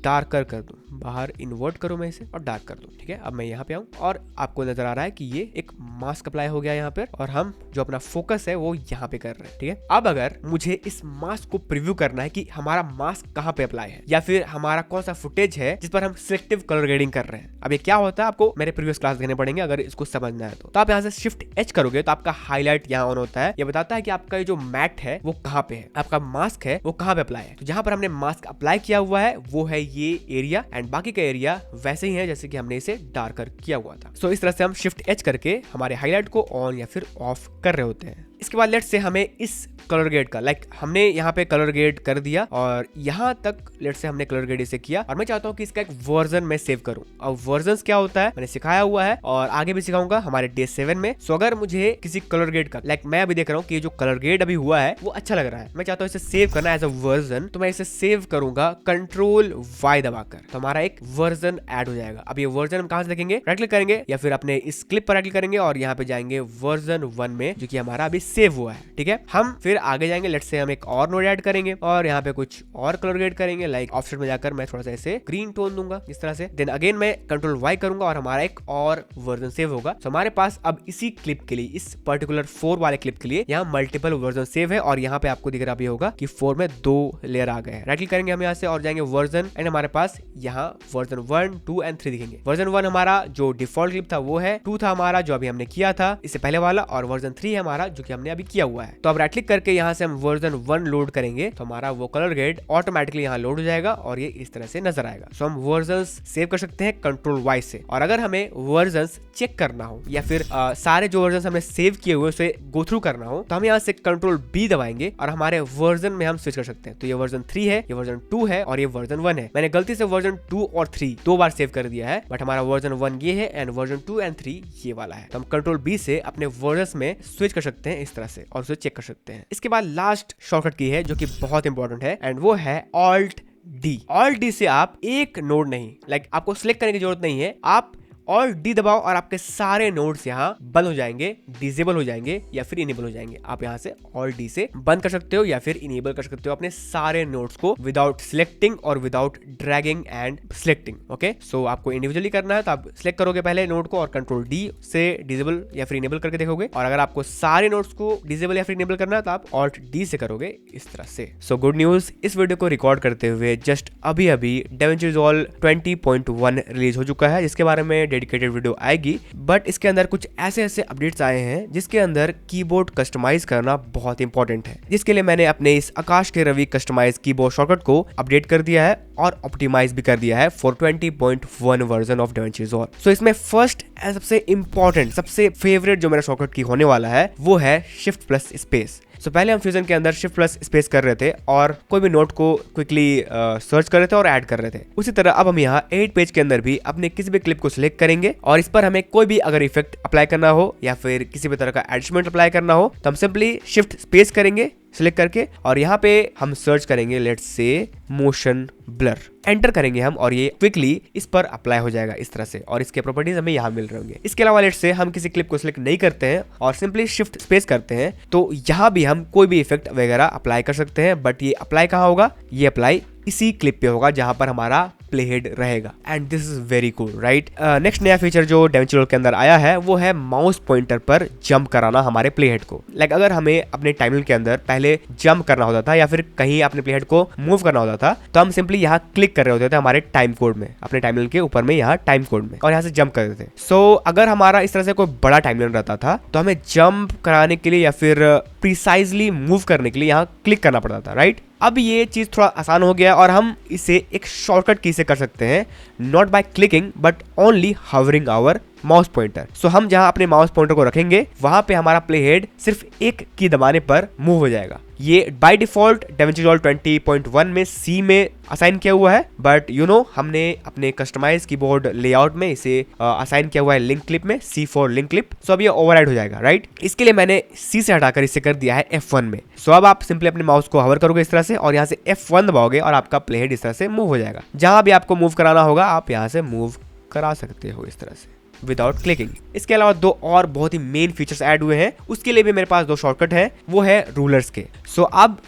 डार्कर कर दूं, बाहर इन्वर्ट करूं मैं इसे और डार्क कर दूं, ठीक है। अब मैं यहाँ पे आऊं और आपको नजर आ रहा है कि ये एक मास्क अप्लाई हो गया यहाँ पर, और हम जो अपना फोकस है वो यहाँ पे कर रहे हैं, ठीक है। अब अगर मुझे इस मास्क को प्रीव्यू करना है कि हमारा मास्क कहाँ पे अप्लाई है, या फिर हमारा कौन सा फुटेज है जिस पर हम सिलेक्टिव कलर ग्रेडिंग कर रहे हैं, अब ये क्या होता है आपको मेरे प्रीवियस क्लास देने पड़ेंगे अगर इसको समझना है तो आप यहाँ से शिफ्ट एच करोगे तो आपका हाईलाइट यहाँ ऑन होता है, ये बताता है कि आपका ये जो मैट है वो कहाँ पे है, आपका मास्क है वो कहाँ पे अप्लाई है। तो जहां पर हमने मास्क अप्लाई किया हुआ है वो है ये एरिया, एंड बाकी का एरिया वैसे ही है जैसे कि हमने इसे डार्कर किया हुआ था। सो इस तरह से हम शिफ्ट एच करके हमारे हाईलाइट को ऑन या फिर ऑफ कर रहे होते हैं। इसके बाद लेट्स से हमें इस कलर ग्रेड का लाइक हमने यहाँ पे कलर ग्रेड कर दिया और यहाँ तक लेट्स से हमने कलर ग्रेड इसे किया, और मैं चाहता हूँ कि इसका एक वर्जन मैं सेव करूँ। अब वर्जन क्या होता है मैंने सिखाया हुआ है और आगे भी सिखाऊंगा हमारे डे 7 में। सो अगर मुझे किसी कलर ग्रेड का लाइक मैं अभी देख रहा हूँ कि जो कलर ग्रेड अभी हुआ है वो अच्छा लग रहा है, मैं चाहता हूँ इसे सेव करना एज अ वर्जन, तो मैं इसे सेव करूंगा कंट्रोल वाई दबाकर, तो हमारा एक वर्जन ऐड हो जाएगा। अब ये वर्जन हम कहाँ से देखेंगे, राइट क्लिक करेंगे या फिर अपने इस क्लिप पर राइट क्लिक करेंगे और यहाँ पे जाएंगे वर्जन 1 में जो कि हमारा अभी सेव हुआ है, ठीक है। हम फिर आगे जाएंगे, लेट्स से हम एक और नोड ऐड करेंगे और यहाँ पे कुछ और कलर ग्रेड करेंगे, लाइक ऑफसेट में जाकर मैं थोड़ा सा ऐसे ग्रीन टोन दूंगा इस तरह से, देन अगेन मैं कंट्रोल वाई करूंगा और हमारा एक और वर्जन सेव होगा। तो हमारे पास अब इसी क्लिप के लिए, इस पर्टिकुलर 4 वाले क्लिप के लिए यहाँ मल्टीपल वर्जन सेव है, और यहाँ पे आपको दिख रहा भी होगा कि 4 में 2 लेयर आ गए हैं। राइट क्लिक करेंगे हम यहाँ से और जाएंगे वर्जन, एंड हमारे पास यहाँ वर्जन 1, 2 एंड 3 दिखेंगे। वर्जन 1 हमारा जो डिफॉल्ट क्लिप था वो है, 2 था हमारा जो अभी हमने किया था इससे पहले वाला, और वर्जन 3 है हमारा जो कि हमने अभी किया हुआ है। तो अब राइट क्लिक करके यहाँ से हम वर्जन 1 लोड करेंगे तो हमारा वो कलर ग्रेड ऑटोमेटिकली यहाँ लोड हो जाएगा और ये इस तरह से नजर आएगा। सो हम वर्जन्स सेव कर सकते हैं कंट्रोल वाई से, और अगर हमें वर्जन्स चेक करना हो या फिर सारे जो वर्जन हमने सेव किए हुए उसे गो थ्रू करना हो तो हम यहाँ से कंट्रोल बी दबाएंगे और हमारे वर्जन में हम स्विच कर सकते हैं। तो ये वर्जन 3 है, ये वर्जन 2 है और ये वर्जन 1 है। मैंने गलती से वर्जन 2 और 3 2 बार सेव कर दिया है, बट हमारा वर्जन 1 ये है एंड वर्जन 2 एंड 3 ये वाला है। तो हम कंट्रोल बी से अपने वर्जन में स्विच कर सकते हैं इस तरह से और उसे चेक कर सकते हैं। इसके बाद लास्ट शॉर्टकट की है जो कि बहुत इंपॉर्टेंट है एंड वो है ऑल्ट डी। ऑल्ट डी से आप एक नोड नहीं, लाइक आपको सिलेक्ट करने की जरूरत नहीं है, आप Alt D दबाओ और आपके सारे नोड्स यहाँ बंद हो जाएंगे, डिसेबल हो जाएंगे या फिर इनेबल हो जाएंगे। आप यहाँ से Alt D से बंद कर सकते हो या फिर इनेबल कर सकते हो अपने सारे नोड्स को विदाउट सिलेक्टिंग और without dragging and selecting. Okay, so आपको इंडिविजुअली करना है तो आप सिलेक्ट करोगे पहले नोड को और कंट्रोल D से डिसेबल या फिर इनेबल करके देखोगे, और अगर आपको सारे नोड्स को डिसेबल या फिर इनेबल करना है तो आप Alt D से करोगे इस तरह से। सो गुड न्यूज, इस वीडियो को रिकॉर्ड करते हुए जस्ट अभी DaVinci Resolve 20.1 रिलीज हो चुका है, जिसके बारे में डेडिकेटेड वीडियो आएगी। बट इसके अंदर कुछ ऐसे अपडेट्स आए हैं जिसके अंदर कीबोर्ड कस्टमाइज करना बहुत इंपॉर्टेंट है, जिसके लिए मैंने अपने इस आकाश के रवि कस्टमाइज कीबोर्ड शॉर्टकट को अपडेट कर दिया है और ऑप्टिमाइज भी कर दिया है for 20.1 version of DaVinci Resolve। सो इसमें फर्स्ट एंड सबसे इंपॉर्टेंट, सबसे फेवरेट जो मेरा शॉर्टकट की होने वाला है वो है शिफ्ट प्लस स्पेस। सो पहले हम फ्यूजन के अंदर शिफ्ट प्लस स्पेस कर रहे थे और कोई भी नोट को क्विकली सर्च कर रहे थे और ऐड कर रहे थे। उसी तरह अब हम यहाँ एडिट पेज के अंदर भी अपने किसी भी क्लिप को सिलेक्ट करेंगे और इस पर हमें कोई भी अगर इफेक्ट अप्लाई करना हो या फिर किसी भी तरह का एडजस्टमेंट अप्लाई करना हो तो हम सिंपली शिफ्ट स्पेस करेंगे सिलेक्ट करके, और यहाँ पे हम सर्च करेंगे let's say motion blur, enter करेंगे हम और ये क्विकली इस पर अप्लाई हो जाएगा इस तरह से, और इसके प्रॉपर्टीज हमें यहाँ मिल रहे होंगे। इसके अलावा लेट्स से हम किसी क्लिप को सिलेक्ट नहीं करते हैं और सिंपली शिफ्ट स्पेस करते हैं तो यहाँ भी हम कोई भी इफेक्ट वगैरह अप्लाई कर सकते हैं, बट ये अप्लाई कहाँ होगा, ये अप्लाई इसी क्लिप पे होगा जहां पर हमारा प्ले हेड रहेगा। And this is very cool, right. Next नया फीचर जो DaVinci Resolve के अंदर आया है वो है माउस पॉइंटर पर जंप कराना हमारे प्ले हेड को। लाइक अगर हमें अपने टाइमलाइन के अंदर पहले जंप करना होता था या फिर कहीं अपने प्ले हेड को मूव करना होता था तो हम सिंपली यहाँ क्लिक कर रहे होते थे हमारे टाइम कोड में, अपने टाइमलाइन के ऊपर में यहाँ टाइम कोड में, और यहाँ से जंप कर रहे थे। सो अगर हमारा इस तरह से कोई बड़ा टाइमलाइन रहता था तो हमें जंप कराने के लिए या फिर प्रिसाइजली मूव करने के लिए यहाँ क्लिक करना पड़ता था, राइट। अब ये चीज थोड़ा आसान हो गया और हम इसे एक शॉर्टकट की से कर सकते हैं, not by clicking but only hovering our mouse pointer. So हम जहां अपने माउस पॉइंटर को रखेंगे वहां पे हमारा प्ले हेड सिर्फ एक की दबाने पर मूव हो जाएगा। ये बाय डिफॉल्ट DaVinci Resolve 20.1 में C में असाइन किया हुआ है, बट हमने अपने कस्टमाइज कीबोर्ड लेआउट में इसे असाइन किया हुआ है लिंक क्लिप में, C for लिंक क्लिप। सो अब ये ओवरराइड हो जाएगा, राइट। इसके लिए मैंने C से हटाकर इसे कर दिया है F1 में। सो अब आप सिंपली अपने माउस को हवर करोगे इस तरह से और यहाँ से F1 दबाओगे और आपका प्ले हेड इस तरह से मूव हो जाएगा। जहां भी आपको मूव कराना होगा आप यहाँ से मूव करा सकते हो इस तरह से विदाउट क्लिकिंग। इसके अलावा दो और बहुत ही मेन फीचर्स ऐड हुए हैं, उसके लिए भी मेरे पास दो शॉर्टकट है, वो है रूलर्स के। सो अब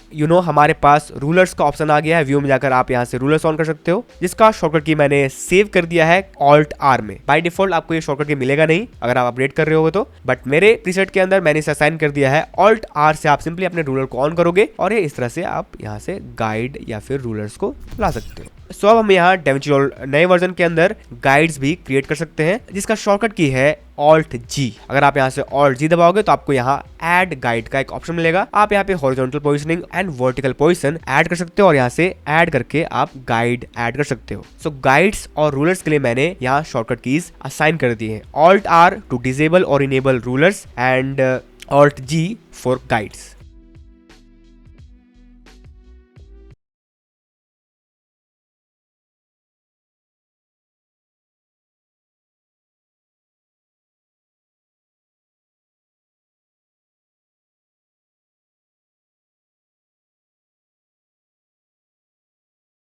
हमारे पास रूलर्स का ऑप्शन आ गया है। व्यू में जाकर आप यहाँ से रूलर्स ऑन कर सकते हो, जिसका शॉर्टकट की मैंने सेव कर दिया है Alt R में। बाय डिफॉल्ट आपको ये शॉर्टकट की मिलेगा नहीं अगर आप अपडेट कर रहे हो तो, बट मेरे प्रीसेट के अंदर मैंने इसे असाइन कर दिया है Alt R से। आप सिंपली अपने रूलर को ऑन करोगे और ये इस तरह से आप यहाँ से गाइड या फिर रूलर्स को ला सकते हो। सो अब हम यहाँ DaVinci Resolve नए वर्जन के अंदर गाइड्स भी क्रिएट कर सकते हैं, जिसका शॉर्टकट की है Alt G। अगर आप यहाँ से Alt G दबाओगे तो आपको यहाँ ऐड गाइड का एक ऑप्शन मिलेगा। आप यहाँ पे horizontal positioning and vertical position add कर सकते हो और यहाँ से ऐड करके आप गाइड ऐड कर सकते हो। सो गाइड्स और रूलर्स के लिए मैंने यहाँ शॉर्टकट कीज असाइन कर दी है, Alt R टू डिसेबल और enable rulers and Alt G for guides.